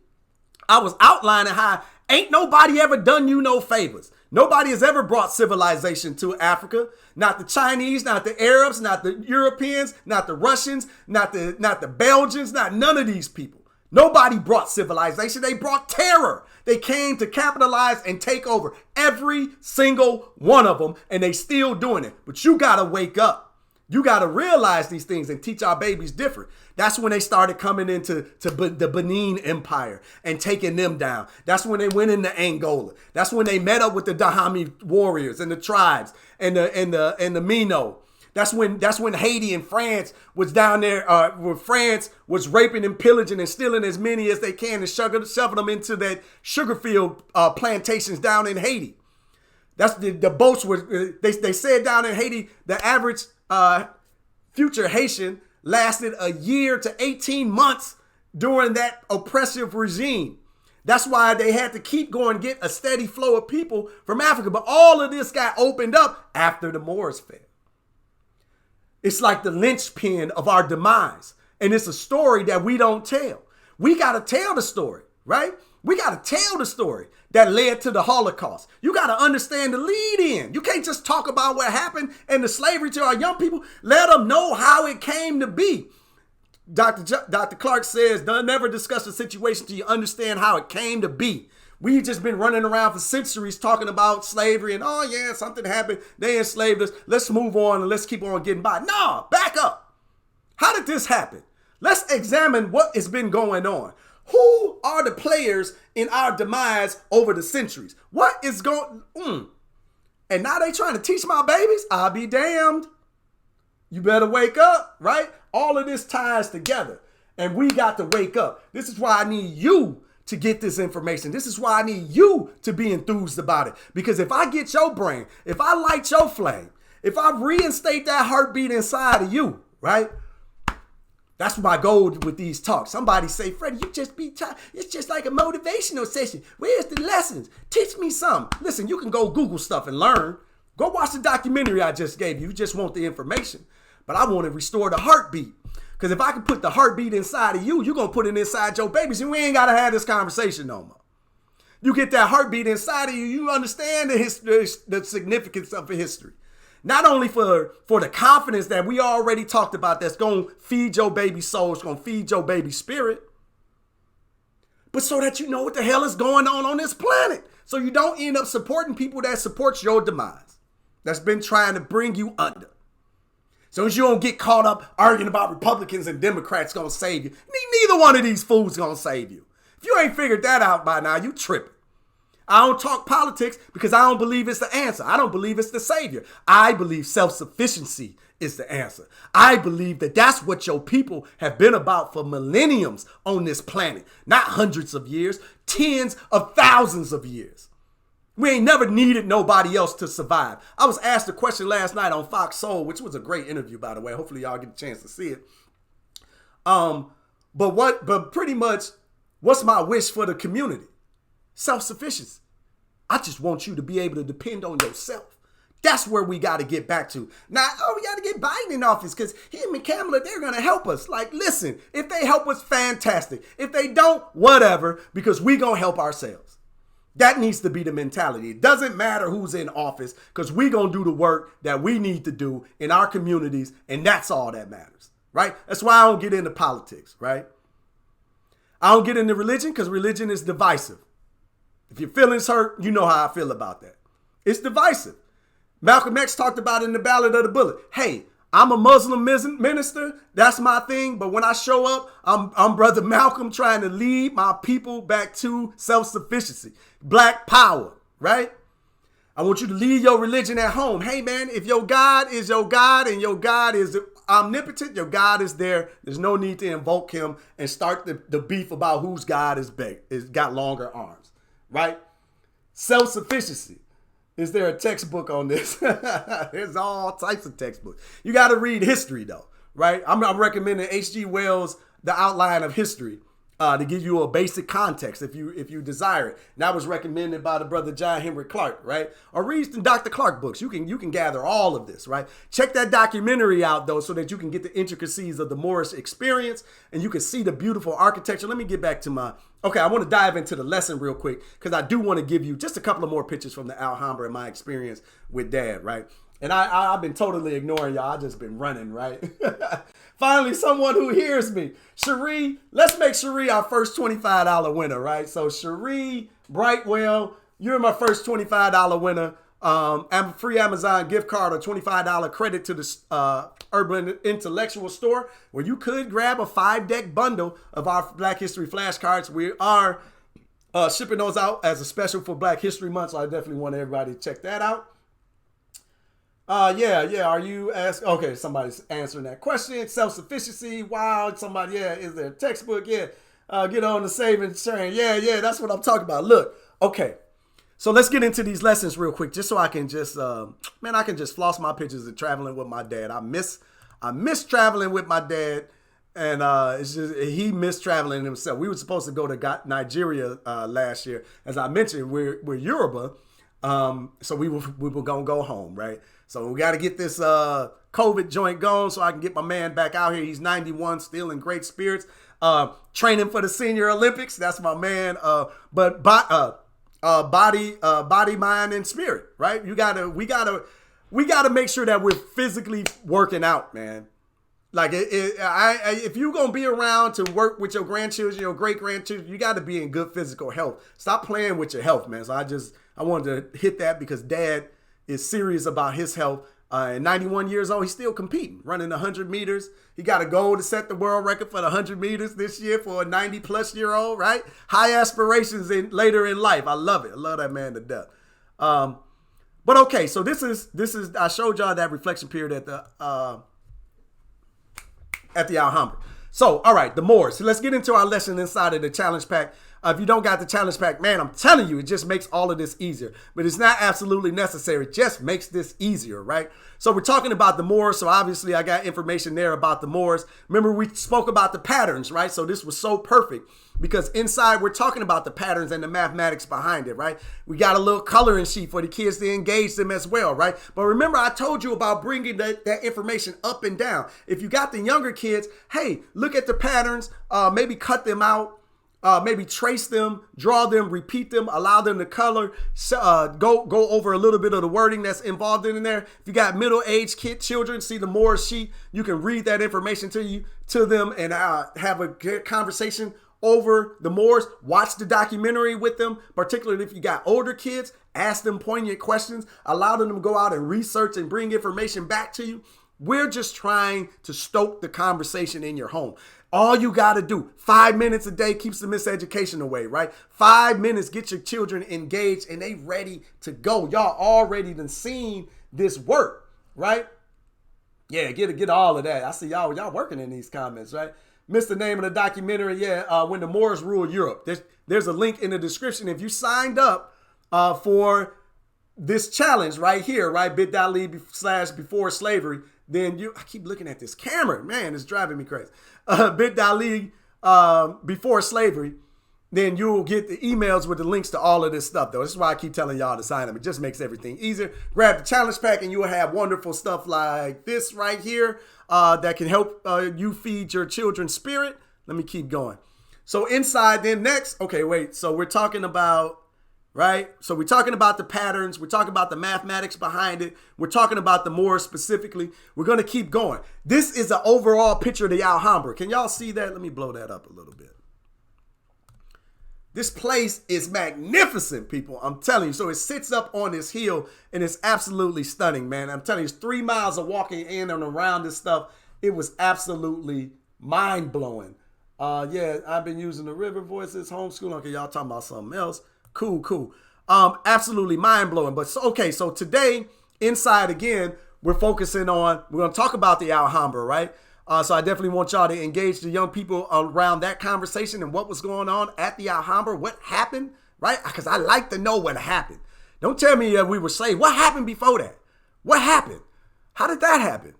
I was outlining how ain't nobody ever done you no favors. Nobody has ever brought civilization to Africa. Not the Chinese, not the Arabs, not the Europeans, not the Russians, not the Belgians, not none of these people. Nobody brought civilization. They brought terror. They came to capitalize and take over every single one of them, and they still doing it. But you got to wake up. You got to realize these things and teach our babies different. That's when they started coming into the Benin Empire and taking them down. That's when they went into Angola. That's when they met up with the Dahomey warriors and the tribes and the Mino. That's when Haiti and France was down there, where France was raping and pillaging and stealing as many as they can and shoving them into that sugar field plantations down in Haiti. That's the boats were, they said down in Haiti, the average future Haitian lasted a year to 18 months during that oppressive regime. That's why they had to keep going, get a steady flow of people from Africa. But all of this got opened up after the Moors fell. It's like the linchpin of our demise. And it's a story that we don't tell. We got to tell the story, right? We got to tell the story that led to the Holocaust. You got to understand the lead in. You can't just talk about what happened and the slavery to our young people. Let them know how it came to be. Dr. Clark says, don't never discuss a situation till you understand how it came to be. We've just been running around for centuries talking about slavery and, oh yeah, something happened. They enslaved us. Let's move on and let's keep on getting by. No, back up. How did this happen? Let's examine what has been going on. Who are the players in our demise over the centuries? What is going And now they trying to teach my babies? I'll be damned. You better wake up, right? All of this ties together. And we got to wake up. This is why I need you to get this information. This is why I need you to be enthused about it. Because if I get your brain, if I light your flame, if I reinstate that heartbeat inside of you, right? That's my goal with these talks. Somebody say, Freddie, you just be tired. It's just like a motivational session. Where's the lessons? Teach me something. Listen, you can go Google stuff and learn. Go watch the documentary I just gave you. You just want the information. But I want to restore the heartbeat. Because if I can put the heartbeat inside of you, you're going to put it inside your babies. And we ain't got to have this conversation no more. You get that heartbeat inside of you, you understand the significance of the history. Not only for the confidence that we already talked about that's going to feed your baby soul, it's going to feed your baby spirit, but so that you know what the hell is going on this planet. So you don't end up supporting people that support your demise, that's been trying to bring you under. So as you don't get caught up arguing about Republicans and Democrats going to save you. Neither one of these fools going to save you. If you ain't figured that out by now, you tripping. I don't talk politics because I don't believe it's the answer. I don't believe it's the savior. I believe self-sufficiency is the answer. I believe that that's what your people have been about for millenniums on this planet. Not hundreds of years, tens of thousands of years. We ain't never needed nobody else to survive. I was asked a question last night on Fox Soul, which was a great interview, by the way. Hopefully y'all get a chance to see it. But pretty much, what's my wish for the community? Self-sufficiency. I just want you to be able to depend on yourself. That's where we got to get back to. Now, we got to get Biden in office because him and Kamala, they're going to help us. Like, listen, if they help us, fantastic. If they don't, whatever, because we going to help ourselves. That needs to be the mentality. It doesn't matter who's in office because we going to do the work that we need to do in our communities, and that's all that matters, right? That's why I don't get into politics, right? I don't get into religion because religion is divisive. If your feelings hurt, you know how I feel about that. It's divisive. Malcolm X talked about it in the Ballad of the Bullet. Hey, I'm a Muslim minister. That's my thing. But when I show up, I'm Brother Malcolm trying to lead my people back to self-sufficiency. Black power, right? I want you to leave your religion at home. Hey, man, if your God is your God and your God is omnipotent, your God is there. There's no need to invoke him and start the beef about whose God is got longer arms. Right? Self-sufficiency. Is there a textbook on this? There's all types of textbooks. You got to read history, though. right? I'm recommending H.G. Wells' The Outline of History. To give you a basic context if you desire it. And that was recommended by the brother John Henry Clark, right? Or read the Dr. Clark books. You can gather all of this, right? Check that documentary out, though, so that you can get the intricacies of the Moorish experience and you can see the beautiful architecture. Let me get back to okay, I want to dive into the lesson real quick because I do want to give you just a couple of more pictures from the Alhambra and my experience with Dad, right? And I've been totally ignoring y'all. I've just been running, right? Finally, someone who hears me. Cherie, let's make Cherie our first $25 winner, right? So Cherie Brightwell, you're my first $25 winner. Free Amazon gift card or $25 credit to the Urban Intellectual Store, where you could grab a 5-deck bundle of our Black History flashcards. We are shipping those out as a special for Black History Month, so I definitely want everybody to check that out. Yeah. Are you asking? Okay, somebody's answering that question. Self-sufficiency. Wow. Somebody, yeah. Is there a textbook? Yeah. Get on the saving sharing. Yeah. That's what I'm talking about. Look. Okay. So let's get into these lessons real quick, just so I can just, I can just floss my pictures of traveling with my dad. I miss traveling with my dad, and it's just he missed traveling himself. We were supposed to go to Nigeria last year, as I mentioned. We're Yoruba, so we were gonna go home, right? So we got to get this COVID joint going so I can get my man back out here. He's 91, still in great spirits. Training for the Senior Olympics. That's my man. But body, mind, and spirit, right? We gotta make sure that we're physically working out, man. Like if you're gonna be around to work with your grandchildren, your great grandchildren, you got to be in good physical health. Stop playing with your health, man. So I wanted to hit that because Dad is serious about his health. At 91 years old, he's still competing, running 100 meters. He got a goal to set the world record for the 100 meters this year for a 90-plus-year-old, right? High aspirations later in life. I love it. I love that man to death. But okay, so this is I showed y'all that reflection period at the Alhambra. So, all right, the Moors. So let's get into our lesson inside of the challenge pack. If you don't got the challenge pack, man, I'm telling you, it just makes all of this easier. But it's not absolutely necessary. It just makes this easier, right? So we're talking about the Moors. So obviously I got information there about the Moors. Remember, we spoke about the patterns, right? So this was so perfect because inside we're talking about the patterns and the mathematics behind it, right? We got a little coloring sheet for the kids to engage them as well, right? But remember, I told you about bringing that information up and down. If you got the younger kids, hey, look at the patterns, maybe cut them out. Maybe trace them, draw them, repeat them, allow them to color, go over a little bit of the wording that's involved in there. If you got middle-aged children, see the Moors sheet, you can read that information to them and have a good conversation over the Moors. Watch the documentary with them, particularly if you got older kids. Ask them poignant questions. Allow them to go out and research and bring information back to you. We're just trying to stoke the conversation in your home. All you got to do, 5 minutes a day keeps the miseducation away, right? 5 minutes, get your children engaged and they ready to go. Y'all already done seen this work, right? Yeah, get all of that. I see y'all working in these comments, right? Missed the name of the documentary. Yeah, When the Moors Ruled Europe. There's a link in the description. If you signed up for this challenge right here, right? bit.ly/before slavery. Then I keep looking at this camera. Man, it's driving me crazy. bit.ly before slavery. Then you'll get the emails with the links to all of this stuff, though. This is why I keep telling y'all to sign up. It just makes everything easier. Grab the challenge pack and you will have wonderful stuff like this right here that can help you feed your children's spirit. Let me keep going. So inside then next, okay, wait. So we're talking about, right? So we're talking about the patterns. We're talking about the mathematics behind it. We're talking about the Moors specifically. We're going to keep going. This is an overall picture of the Alhambra. Can y'all see that? Let me blow that up a little bit. This place is magnificent, people. I'm telling you. So it sits up on this hill and it's absolutely stunning, man. I'm telling you, it's 3 miles of walking in and around this stuff. It was absolutely mind-blowing. Yeah, I've been using the River Voices homeschool. Okay, y'all talking about something else. Cool. Absolutely mind-blowing. But so today, inside again, we're going to talk about the Alhambra, right? So I definitely want y'all to engage the young people around that conversation and what was going on at the Alhambra, what happened, right? Because I like to know what happened. Don't tell me that we were slaves. What happened before that? What happened? How did that happen?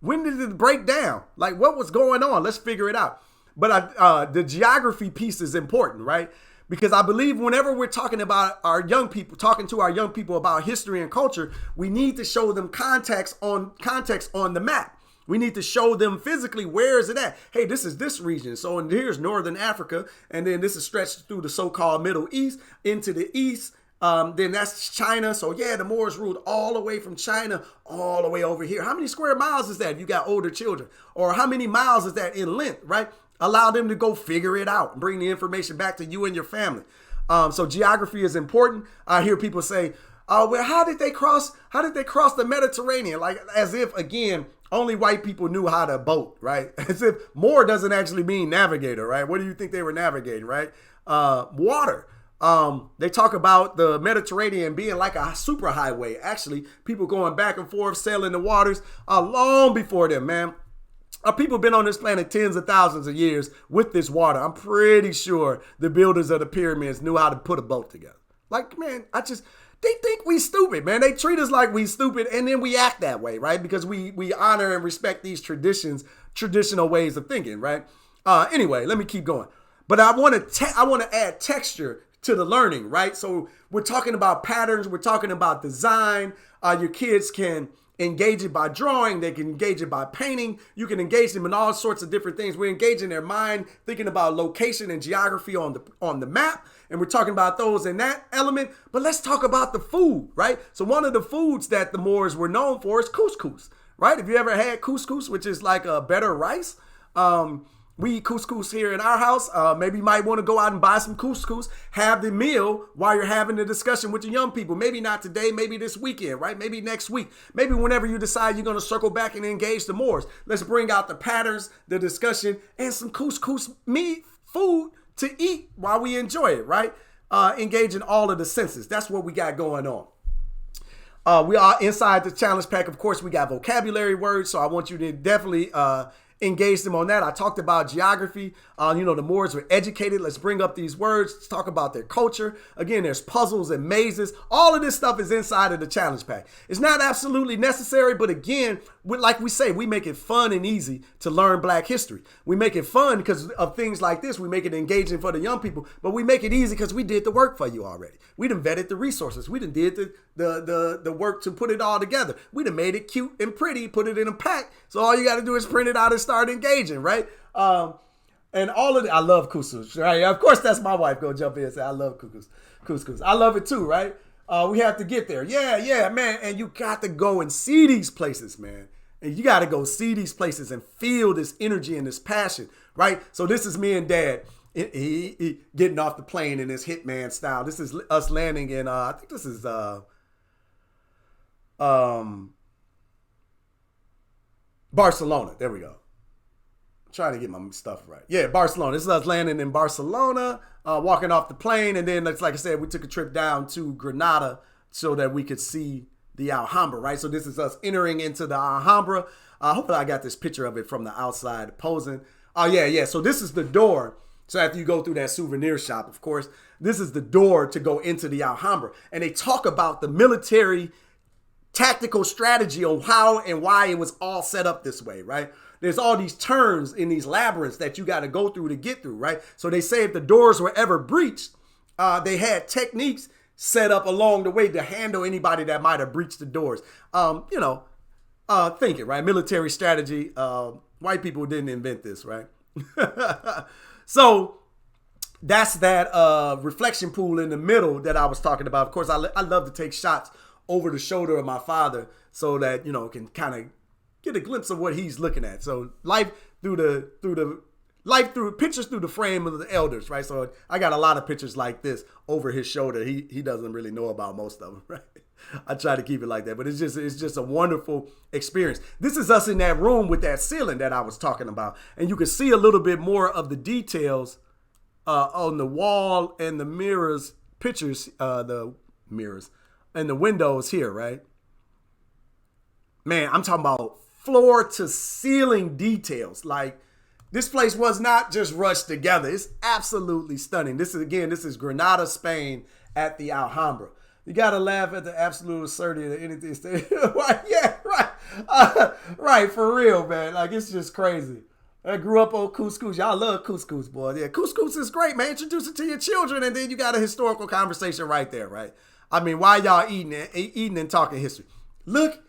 When did it break down? Like, what was going on? Let's figure it out. But the geography piece is important, right? Because I believe whenever we're talking about our young people, talking to our young people about history and culture, we need to show them context on the map. We need to show them physically, where is it at? Hey, this is this region. So here's Northern Africa, and then this is stretched through the so-called Middle East into the East. Then that's China. So yeah, the Moors ruled all the way from China all the way over here. How many square miles is that if you got older children? Or how many miles is that in length, right? Allow them to go figure it out and bring the information back to you and your family. So geography is important. I hear people say, well, how did they cross the Mediterranean? Like, as if, again, only white people knew how to boat, right? As if Moor doesn't actually mean navigator, right? What do you think they were navigating, right? Water. They talk about the Mediterranean being like a superhighway. Actually, people going back and forth, sailing the waters long before them, man. People have been on this planet tens of thousands of years with this water. I'm pretty sure the builders of the pyramids knew how to put a boat together. Like, man, they think we stupid, man. They treat us like we stupid, and then we act that way, right? Because we honor and respect these traditional ways of thinking, right? Anyway, let me keep going. But I want to add texture to the learning, right? So we're talking about patterns. We're talking about design. Your kids can engage it by drawing. They can engage it by painting. You can engage them in all sorts of different things. We're engaging their mind, thinking about location and geography on the map. And we're talking about those in that element. But let's talk about the food, right? So one of the foods that the Moors were known for is couscous, right? If you ever had couscous, which is like a better rice, we eat couscous here in our house. Maybe you might want to go out and buy some couscous, have the meal while you're having the discussion with the young people. Maybe not today, maybe this weekend, right? Maybe next week. Maybe whenever you decide you're going to circle back and engage the Moors. Let's bring out the patterns, the discussion, and some couscous meat, food to eat while we enjoy it, right? Engaging all of the senses. That's what we got going on. We are inside the challenge pack. Of course, we got vocabulary words, so I want you to definitely engage them on that. I talked about geography. The Moors were educated. Let's bring up these words. Let's talk about their culture. Again, there's puzzles and mazes. All of this stuff is inside of the challenge pack. It's not absolutely necessary, but again, like we say, we make it fun and easy to learn Black history. We make it fun because of things like this. We make it engaging for the young people, but we make it easy because we did the work for you already. We done vetted the resources. We done did the work to put it all together. We done made it cute and pretty, put it in a pack. So all you got to do is print it out and start engaging, right? And all of it, I love couscous, right? Of course, that's my wife. Go jump in and say, I love couscous. I love it too, right? We have to get there. Yeah, man. And you got to go and see these places, man. And you got to go see these places and feel this energy and this passion, right? So this is me and Dad he getting off the plane in his hitman style. This is us landing in, I think this is Barcelona. There we go. Trying to get my stuff right. Yeah, Barcelona. This is us landing in Barcelona, walking off the plane. And then, like I said, we took a trip down to Granada so that we could see the Alhambra, right? So this is us entering into the Alhambra. Hopefully I got this picture of it from the outside posing. Oh, yeah. So this is the door. So after you go through that souvenir shop, of course, this is the door to go into the Alhambra. And they talk about the military tactical strategy on how and why it was all set up this way, right? There's all these turns in these labyrinths that you got to go through to get through, right? So they say if the doors were ever breached, they had techniques set up along the way to handle anybody that might have breached the doors. Thinking, right? Military strategy. White people didn't invent this, right? So that's that reflection pool in the middle that I was talking about. Of course, I love to take shots over the shoulder of my father so that, can kind of get a glimpse of what he's looking at. So life through pictures through the frame of the elders, right? So I got a lot of pictures like this over his shoulder. He doesn't really know about most of them, right? I try to keep it like that, but it's just a wonderful experience. This is us in that room with that ceiling that I was talking about. And you can see a little bit more of the details on the wall and the mirrors, the mirrors and the windows here, right? Man, I'm talking about floor to ceiling details. Like, this place was not just rushed together. It's absolutely stunning. This is Granada, Spain at the Alhambra. You got to laugh at the absolute absurdity of anything. Yeah, right. Right, for real, man. Like, it's just crazy. I grew up on couscous. Y'all love couscous, boy. Yeah, couscous is great, man. Introduce it to your children, and then you got a historical conversation right there, right? I mean, why y'all eating and talking history? Look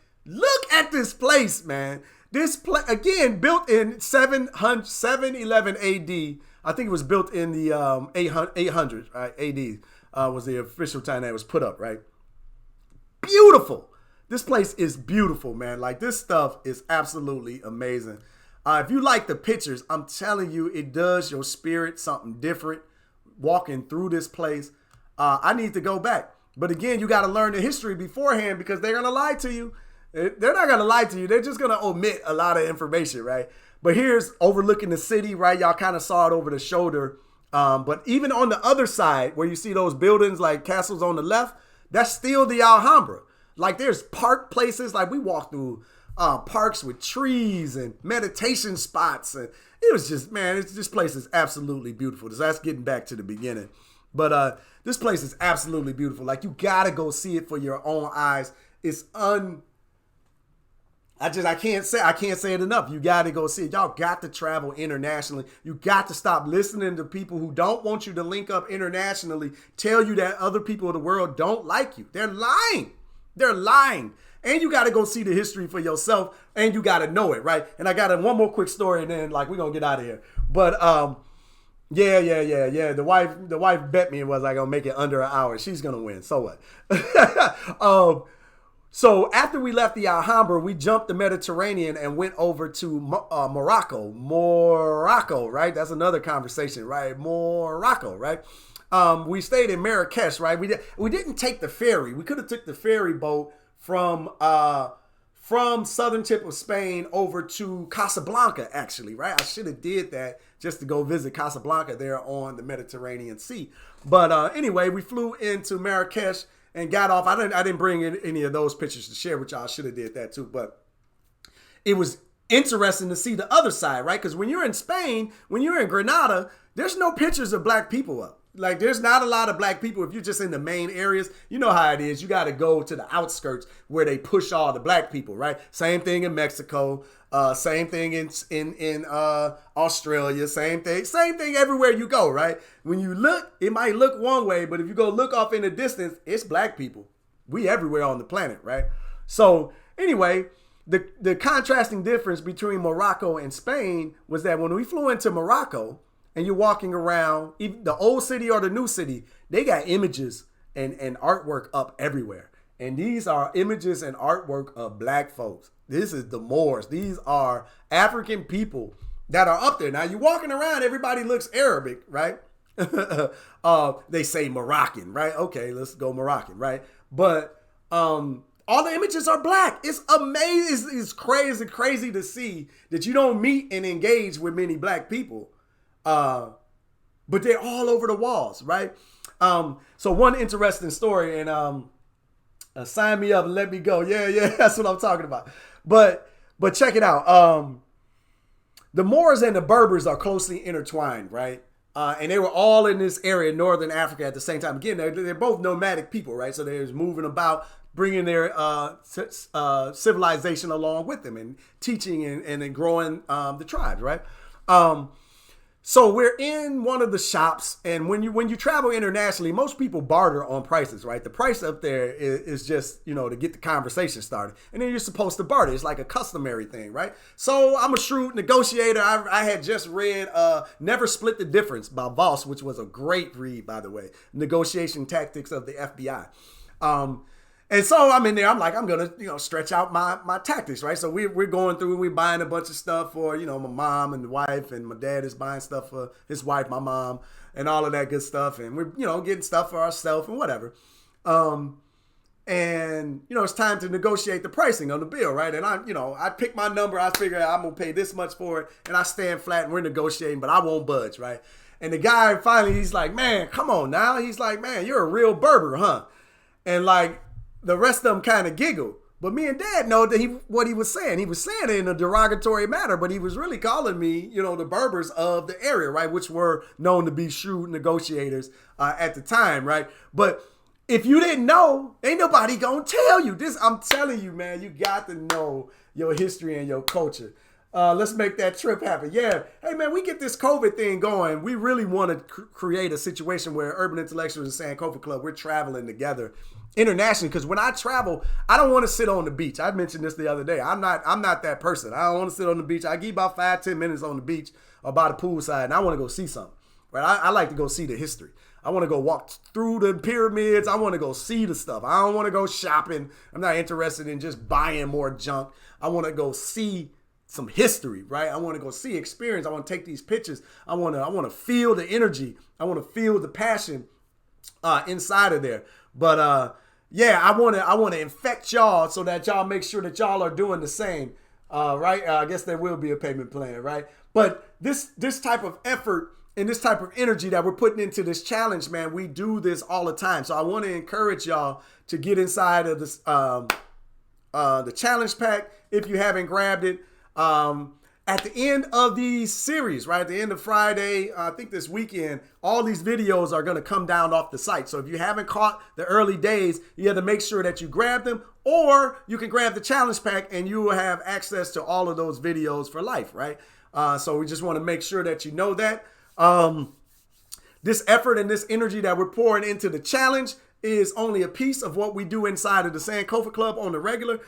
at this place, man. This place, again, built in 711 AD. I think it was built in the 800 right? AD was the official time that it was put up, right? Beautiful. This place is beautiful, man. Like, this stuff is absolutely amazing. If you like the pictures, I'm telling you, it does your spirit something different walking through this place. I need to go back. But again, you got to learn the history beforehand because they're going to lie to you. They're not going to lie to you. They're just going to omit a lot of information, right? But here's overlooking the city, right? Y'all kind of saw it over the shoulder. But even on the other side, where you see those buildings like castles on the left, that's still the Alhambra. Like, there's park places. Like, we walked through parks with trees and meditation spots. And it was just, man, this place is absolutely beautiful. That's getting back to the beginning. But this place is absolutely beautiful. Like, you got to go see it for your own eyes. It's I can't say it enough. You got to go see it. Y'all got to travel internationally. You got to stop listening to people who don't want you to link up internationally, tell you that other people of the world don't like you. They're lying. They're lying. And you got to go see the history for yourself, and you got to know it, right? And I got one more quick story, and then, like, we're going to get out of here. But, yeah. The wife bet me it was like, I'll make it under an hour. She's going to win. So what? So after we left the Alhambra, we jumped the Mediterranean and went over to Morocco, right? That's another conversation, right? Morocco, right? We stayed in Marrakesh, right? We didn't take the ferry. We could have took the ferry boat from southern tip of Spain over to Casablanca, actually, right? I should have did that just to go visit Casablanca there on the Mediterranean Sea. But anyway, we flew into Marrakesh and got off. I didn't bring in any of those pictures to share with y'all. I should have did that too. But it was interesting to see the other side, right? Because when you're in Spain, when you're in Granada, there's no pictures of black people up. Like, there's not a lot of black people if you're just in the main areas. You know how it is. You got to go to the outskirts where they push all the black people, right? Same thing in Mexico. Same thing in Australia. Same thing everywhere you go, right? When you look, it might look one way, but if you go look off in the distance, it's black people. We everywhere on the planet, right? So anyway, the contrasting difference between Morocco and Spain was that when we flew into Morocco, and you're walking around, even the old city or the new city, they got images and artwork up everywhere. And these are images and artwork of black folks. This is the Moors. These are African people that are up there. Now, you're walking around, everybody looks Arabic, right? They say Moroccan, right? Okay, let's go Moroccan, right? But all the images are black. It's amazing. It's crazy to see that you don't meet and engage with many black people. But they're all over the walls, right? So one interesting story, and sign me up and let me go. Yeah, that's what I'm talking about. But check it out. The Moors and the Berbers are closely intertwined, right? And they were all in this area in northern Africa at the same time. Again, they're both nomadic people, right? So they're moving about, bringing their civilization along with them and teaching and growing the tribes, right? So we're in one of the shops, and when you travel internationally, most people barter on prices, right? The price up there is just, to get the conversation started. And then you're supposed to barter. It's like a customary thing, right? So I'm a shrewd negotiator. I had just read Never Split the Difference by Voss, which was a great read, by the way. Negotiation Tactics of the FBI. And so I'm in there. I'm like, I'm going to, stretch out my tactics, right? So we're going through, we're buying a bunch of stuff for, my mom and the wife, and my dad is buying stuff for his wife, my mom, and all of that good stuff. And we're, getting stuff for ourselves and whatever. And, it's time to negotiate the pricing on the bill, right? And I pick my number. I figure I'm going to pay this much for it. And I stand flat and we're negotiating, but I won't budge, right? And the guy finally, he's like, man, come on now. He's like, man, you're a real Berber, huh? And like, the rest of them kind of giggle. But me and Dad know that what he was saying. He was saying it in a derogatory manner, but he was really calling me, the Berbers of the area, right? Which were known to be shrewd negotiators at the time, right? But if you didn't know, ain't nobody gonna tell you. I'm telling you, man, you got to know your history and your culture. Let's make that trip happen. Yeah. Hey, man, we get this COVID thing going. We really want to create a situation where Urban Intellectuals and Sankofa Club, we're traveling together internationally. Because when I travel, I don't want to sit on the beach. I mentioned this the other day. I'm not that person. I don't want to sit on the beach. I give about 5-10 minutes on the beach or by the poolside, and I want to go see something. Right? I like to go see the history. I want to go walk through the pyramids. I want to go see the stuff. I don't want to go shopping. I'm not interested in just buying more junk. I want to go see some history, right? I want to go see experience. I want to take these pictures. I want to feel the energy. I want to feel the passion inside of there. But yeah, I want to infect y'all so that y'all make sure that y'all are doing the same, right? I guess there will be a payment plan, right? But this type of effort and this type of energy that we're putting into this challenge, man, we do this all the time. So I want to encourage y'all to get inside of this the challenge pack if you haven't grabbed it. At the end of these series, right, at the end of Friday, I think this weekend, all these videos are going to come down off the site. So if you haven't caught the early days, you have to make sure that you grab them, or you can grab the challenge pack and you will have access to all of those videos for life, right? So we just want to make sure that you know that. This effort and this energy that we're pouring into the challenge is only a piece of what we do inside of the Sankofa Club on the regular.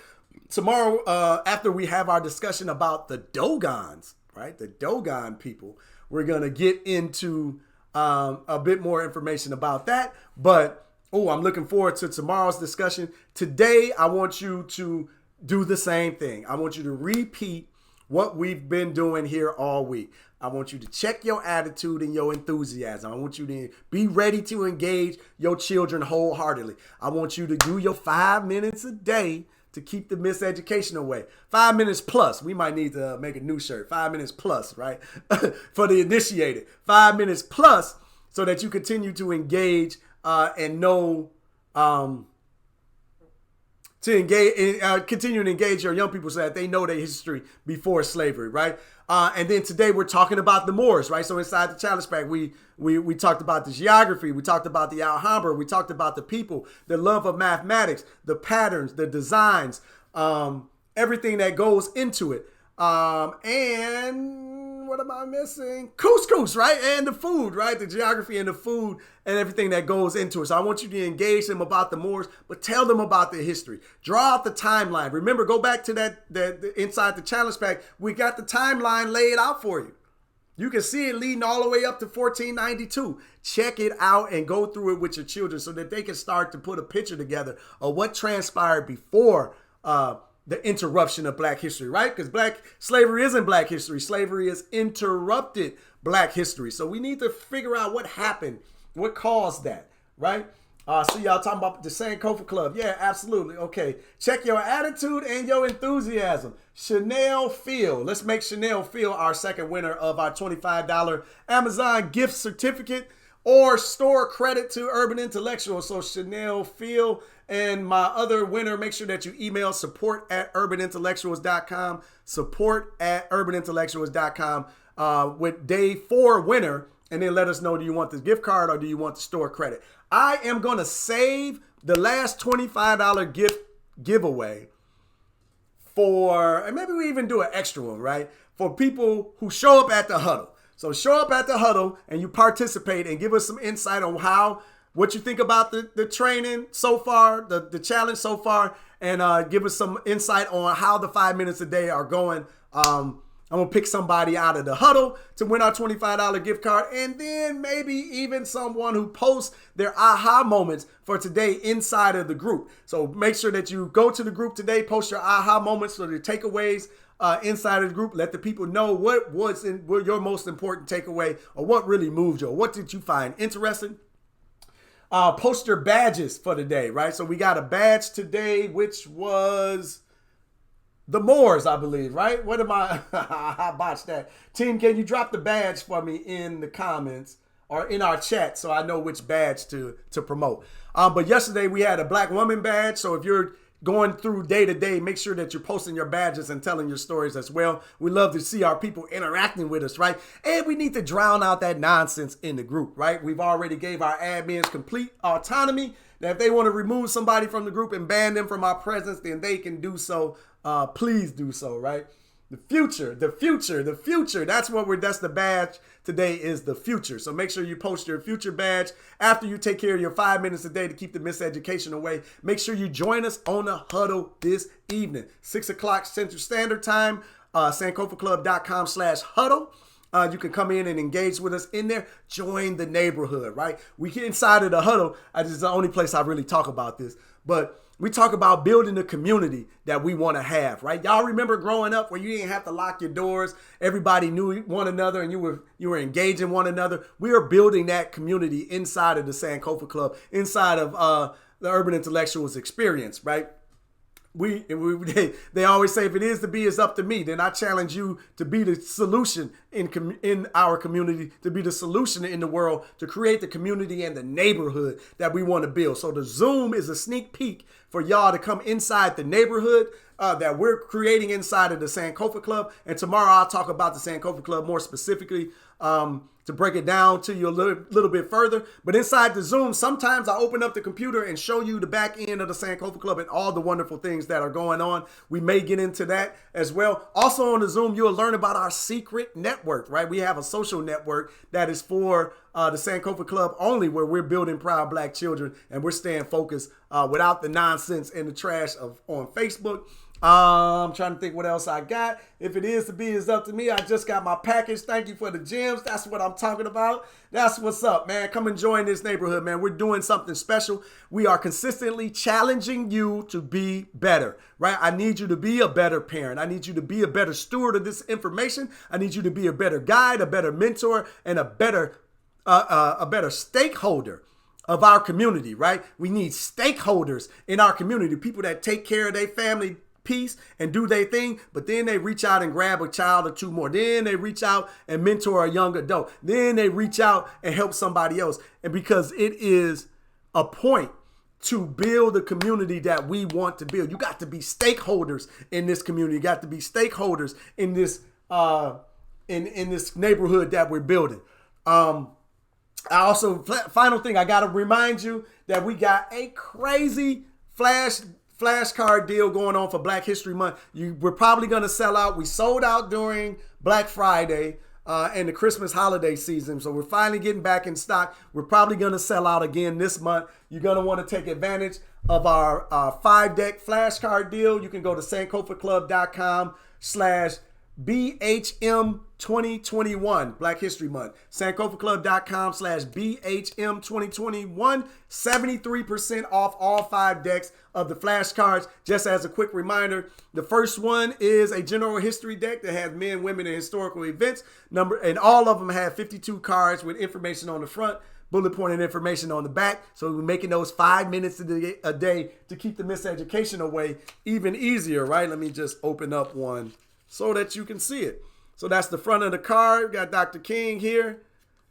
Tomorrow, after we have our discussion about the Dogons, right? The Dogon people, we're going to get into a bit more information about that. But, I'm looking forward to tomorrow's discussion. Today, I want you to do the same thing. I want you to repeat what we've been doing here all week. I want you to check your attitude and your enthusiasm. I want you to be ready to engage your children wholeheartedly. I want you to do your 5 minutes a day to keep the miseducation away. 5 minutes plus. We might need to make a new shirt. 5 minutes plus, right? For the initiated. 5 minutes plus so that you continue to engage and know continue to engage your young people so that they know their history before slavery, right? And then today we're talking about the Moors, right? So inside the challenge pack, we talked about the geography, we talked about the Alhambra, we talked about the people, the love of mathematics, the patterns, the designs, everything that goes into it. And what am I missing? Couscous, right? And the food, right? The geography and the food and everything that goes into it. So I want you to engage them about the Moors, but tell them about the history. Draw out the timeline. Remember, go back to that inside the challenge pack. We got the timeline laid out for you. You can see it leading all the way up to 1492. Check it out and go through it with your children so that they can start to put a picture together of what transpired before the interruption of Black history, right? Because slavery isn't Black history. Slavery is interrupted Black history. So we need to figure out what happened, what caused that, right? So y'all talking about the Sankofa Club. Yeah, absolutely. Okay. Check your attitude and your enthusiasm. Chanel Field. Let's make Chanel Field our second winner of our $25 Amazon gift certificate or store credit to Urban Intellectual. So Chanel Field. And my other winner, make sure that you email support@urbanintellectuals.com, support@urbanintellectuals.com with day 4 winner, and then let us know, do you want the gift card or do you want the store credit? I am going to save the last $25 gift giveaway for, and maybe we even do an extra one, right? For people who show up at the huddle. So show up at the huddle and you participate and give us some insight on what you think about the training so far, the challenge so far, and give us some insight on how the 5 minutes a day are going. I'm going to pick somebody out of the huddle to win our $25 gift card, and then maybe even someone who posts their aha moments for today inside of the group. So make sure that you go to the group today, post your aha moments or your takeaways inside of the group. Let the people know what your most important takeaway or what really moved you or what did you find interesting. Post your badges for the day, right? So we got a badge today, which was the Moors, I believe, right? What am I? I botched that. Team, can you drop the badge for me in the comments or in our chat so I know which badge to promote? But yesterday we had a Black woman badge. So if you're going through day to day, make sure that you're posting your badges and telling your stories as well. We love to see our people interacting with us, right? And we need to drown out that nonsense in the group, right? We've already gave our admins complete autonomy. that if they want to remove somebody from the group and ban them from our presence, then they can do so. Please do so, right? The future. That's the badge today, is the future. So make sure you post your future badge after you take care of your 5 minutes a day to keep the miseducation away. Make sure you join us on the huddle this evening, 6 o'clock Central Standard Time, sankofaclub.com/huddle. You can come in and engage with us in there. Join the neighborhood, right? We get inside of the huddle. This is the only place I really talk about this, but we talk about building the community that we want to have, right? Y'all remember growing up where you didn't have to lock your doors. Everybody knew one another and you were engaging one another. We are building that community inside of the Sankofa Club, inside of the Urban Intellectuals experience, right? They always say, if it is to be, it's up to me. Then I challenge you to be the solution in our community, to be the solution in the world, to create the community and the neighborhood that we want to build. So the Zoom is a sneak peek for y'all to come inside the neighborhood that we're creating inside of the Sankofa Club. And tomorrow I'll talk about the Sankofa Club more specifically, to break it down to you a little bit further. But inside the Zoom, sometimes I open up the computer and show you the back end of the Sankofa Club and all the wonderful things that are going on. We may get into that as well. Also on the Zoom, you'll learn about our secret network, right? We have a social network that is for the Sankofa Club only, where we're building proud Black children and we're staying focused without the nonsense and the trash on Facebook. I'm trying to think what else I got. If it is to be, it's up to me. I just got my package. Thank you for the gems. That's what I'm talking about. That's what's up, man. Come and join this neighborhood, man. We're doing something special. We are consistently challenging you to be better, right? I need you to be a better parent. I need you to be a better steward of this information. I need you to be a better guide, a better mentor, and a better stakeholder of our community, right? We need stakeholders in our community, people that take care of their family piece and do their thing, but then they reach out and grab a child or two more. Then they reach out and mentor a young adult. Then they reach out and help somebody else. And because it is a point to build the community that we want to build, you got to be stakeholders in this community. You got to be stakeholders in this in this neighborhood that we're building. I also, final thing, I got to remind you that we got a crazy flashcard deal going on for Black History Month. We're probably going to sell out. We sold out during Black Friday and the Christmas holiday season. So we're finally getting back in stock. We're probably going to sell out again this month. You're going to want to take advantage of our 5-deck flashcard deal. You can go to sankofaclub.com/BHM 2021, Black History Month. sankofaclub.com/BHM 2021, 73% off all 5 decks of the flashcards. Just as a quick reminder, the first one is a general history deck that has men, women, and historical events. And all of them have 52 cards with information on the front, bullet pointed information on the back. So we're making those 5 minutes a day to keep the miseducation away even easier, right? Let me just open up one so that you can see it. So that's the front of the card. Got Dr. King here.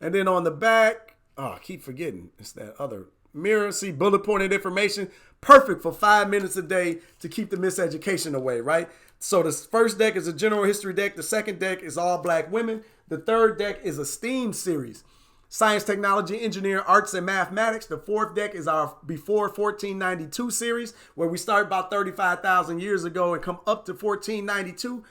And then on the back, I keep forgetting, it's that other mirror. See, bullet pointed information. Perfect for 5 minutes a day to keep the miseducation away, right? So the first deck is a general history deck. The second deck is all Black women. The third deck is a STEAM series. Science, technology, engineering, arts, and mathematics. The fourth deck is our Before 1492 series, where we start about 35,000 years ago and come up to 1492.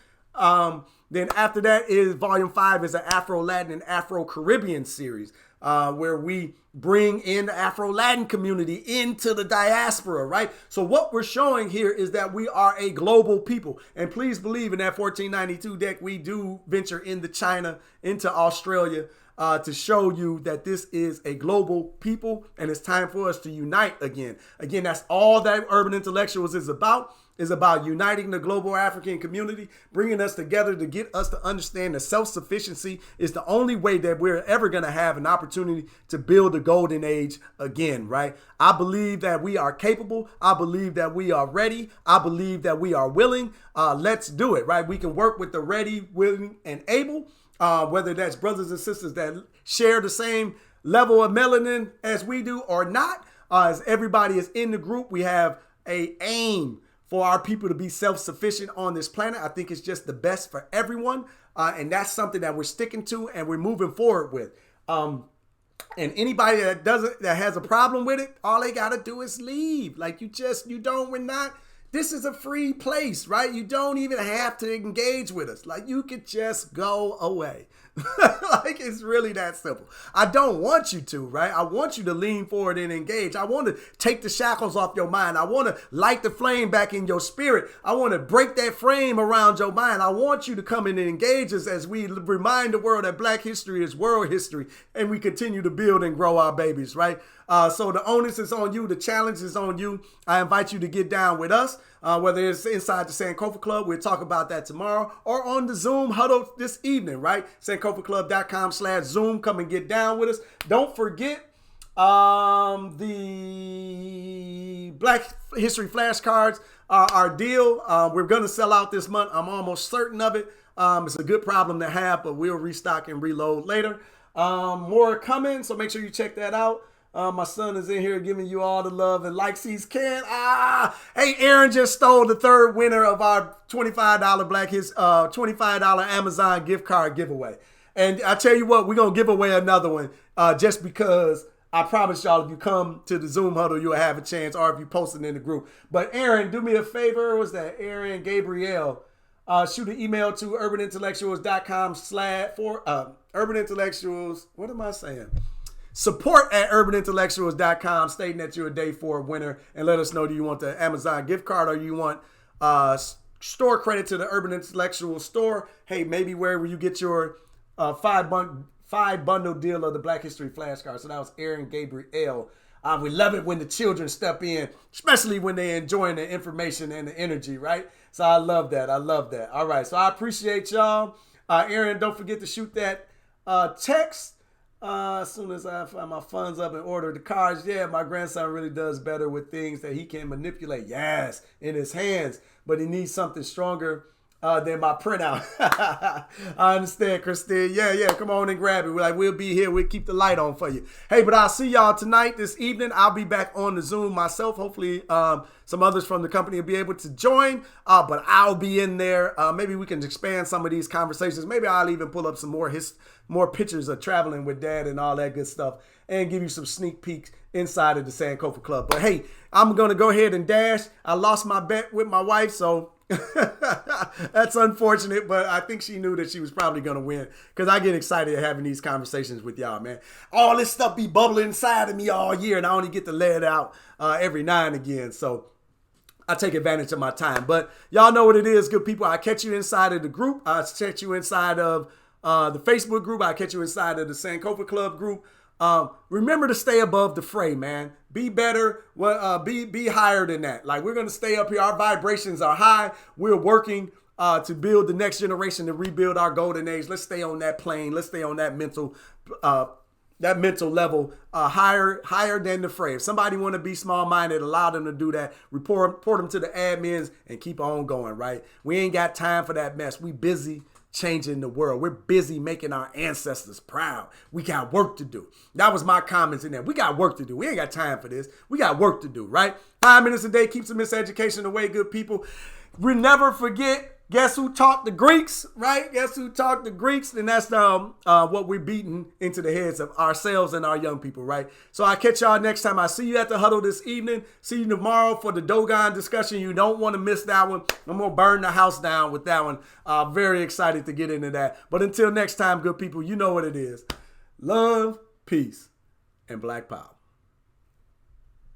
Then after that is volume 5 is an Afro-Latin and Afro-Caribbean series, where we bring in the Afro-Latin community into the diaspora, right? So what we're showing here is that we are a global people. And please believe in that 1492 deck, we do venture into China, into Australia, to show you that this is a global people and it's time for us to unite again. Again, that's all that Urban Intellectuals is about uniting the global African community, bringing us together to get us to understand that self-sufficiency is the only way that we're ever going to have an opportunity to build a golden age again, right? I believe that we are capable. I believe that we are ready. I believe that we are willing. Let's do it, right? We can work with the ready, willing, and able, whether that's brothers and sisters that share the same level of melanin as we do or not. As everybody is in the group, we have a aim for our people to be self-sufficient on this planet. I think it's just the best for everyone. And that's something that we're sticking to and we're moving forward with. And anybody that has a problem with it, all they gotta do is leave. Like we're not. This is a free place, right? You don't even have to engage with us. Like you could just go away. Like it's really that simple. I don't want you to, right? I want you to lean forward and engage. I want to take the shackles off your mind. I want to light the flame back in your spirit. I want to break that frame around your mind. I want you to come in and engage us as we remind the world that Black history is world history, and we continue to build and grow our babies, right? So the onus is on you. The challenge is on you. I invite you to get down with us, whether it's inside the Sankofa Club. We'll talk about that tomorrow, or on the Zoom huddle this evening, right? SankofaClub.com/Zoom. Come and get down with us. Don't forget the Black History flashcards are our deal. We're going to sell out this month. I'm almost certain of it. It's a good problem to have, but we'll restock and reload later. More coming, so make sure you check that out. My son is in here giving you all the love and likes he can. Hey, Aaron just stole the third winner of our $25 $25 Amazon gift card giveaway. And I tell you what, we're going to give away another one just because I promise y'all if you come to the Zoom huddle, you'll have a chance, or if you post it in the group. But Aaron, do me a favor. What's that? Aaron Gabriel. Shoot an email to urbanintellectuals.com urbanintellectuals. What am I saying? Support at urbanintellectuals.com, stating that you're a day 4 winner, and let us know, do you want the Amazon gift card or you want store credit to the Urban Intellectual store? Hey, maybe wherever you get your 5-bundle deal of the Black History flashcards. So that was Aaron Gabriel. We love it when the children step in, especially when they're enjoying the information and the energy, right? So I love that. All right, so I appreciate y'all. Aaron, don't forget to shoot that text. As soon as I find my funds up and order the cards, yeah, my grandson really does better with things that he can manipulate, yes, in his hands, but he needs something stronger than my printout. I understand, Christine. Yeah, come on and grab it. We'll be here. We'll keep the light on for you. Hey, but I'll see y'all tonight, this evening. I'll be back on the Zoom myself. Hopefully some others from the company will be able to join, but I'll be in there. Maybe we can expand some of these conversations. Maybe I'll even pull up some more pictures of traveling with Dad and all that good stuff, and give you some sneak peeks inside of the Sankofa Club. But hey, I'm going to go ahead and dash. I lost my bet with my wife, so that's unfortunate, but I think she knew that she was probably going to win, because I get excited having these conversations with y'all, man. All this stuff be bubbling inside of me all year, and I only get to let it out every now and again. So I take advantage of my time. But y'all know what it is, good people. I catch you inside of the group. I catch you inside of the Facebook group. I catch you inside of the Sankofa Club group. Remember to stay above the fray, man. Be better. Be higher than that. Like, we're going to stay up here. Our vibrations are high. We're working to build the next generation, to rebuild our golden age. Let's stay on that plane. Let's stay on that mental level, higher than the fray. If somebody want to be small-minded, allow them to do that. Report them to the admins and keep on going, right? We ain't got time for that mess. We busy changing the world. We're busy making our ancestors proud. We got work to do. That was my comments in there. We got work to do. We ain't got time for this. We got work to do, right? 5 minutes a day keeps the miseducation away, good people. We never forget, guess who taught the Greeks, right? Guess who taught the Greeks? And that's what we're beating into the heads of ourselves and our young people, right? So I'll catch y'all next time. I see you at the huddle this evening. See you tomorrow for the Dogon discussion. You don't want to miss that one. I'm going to burn the house down with that one. Very excited to get into that. But until next time, good people, you know what it is. Love, peace, and Black Power.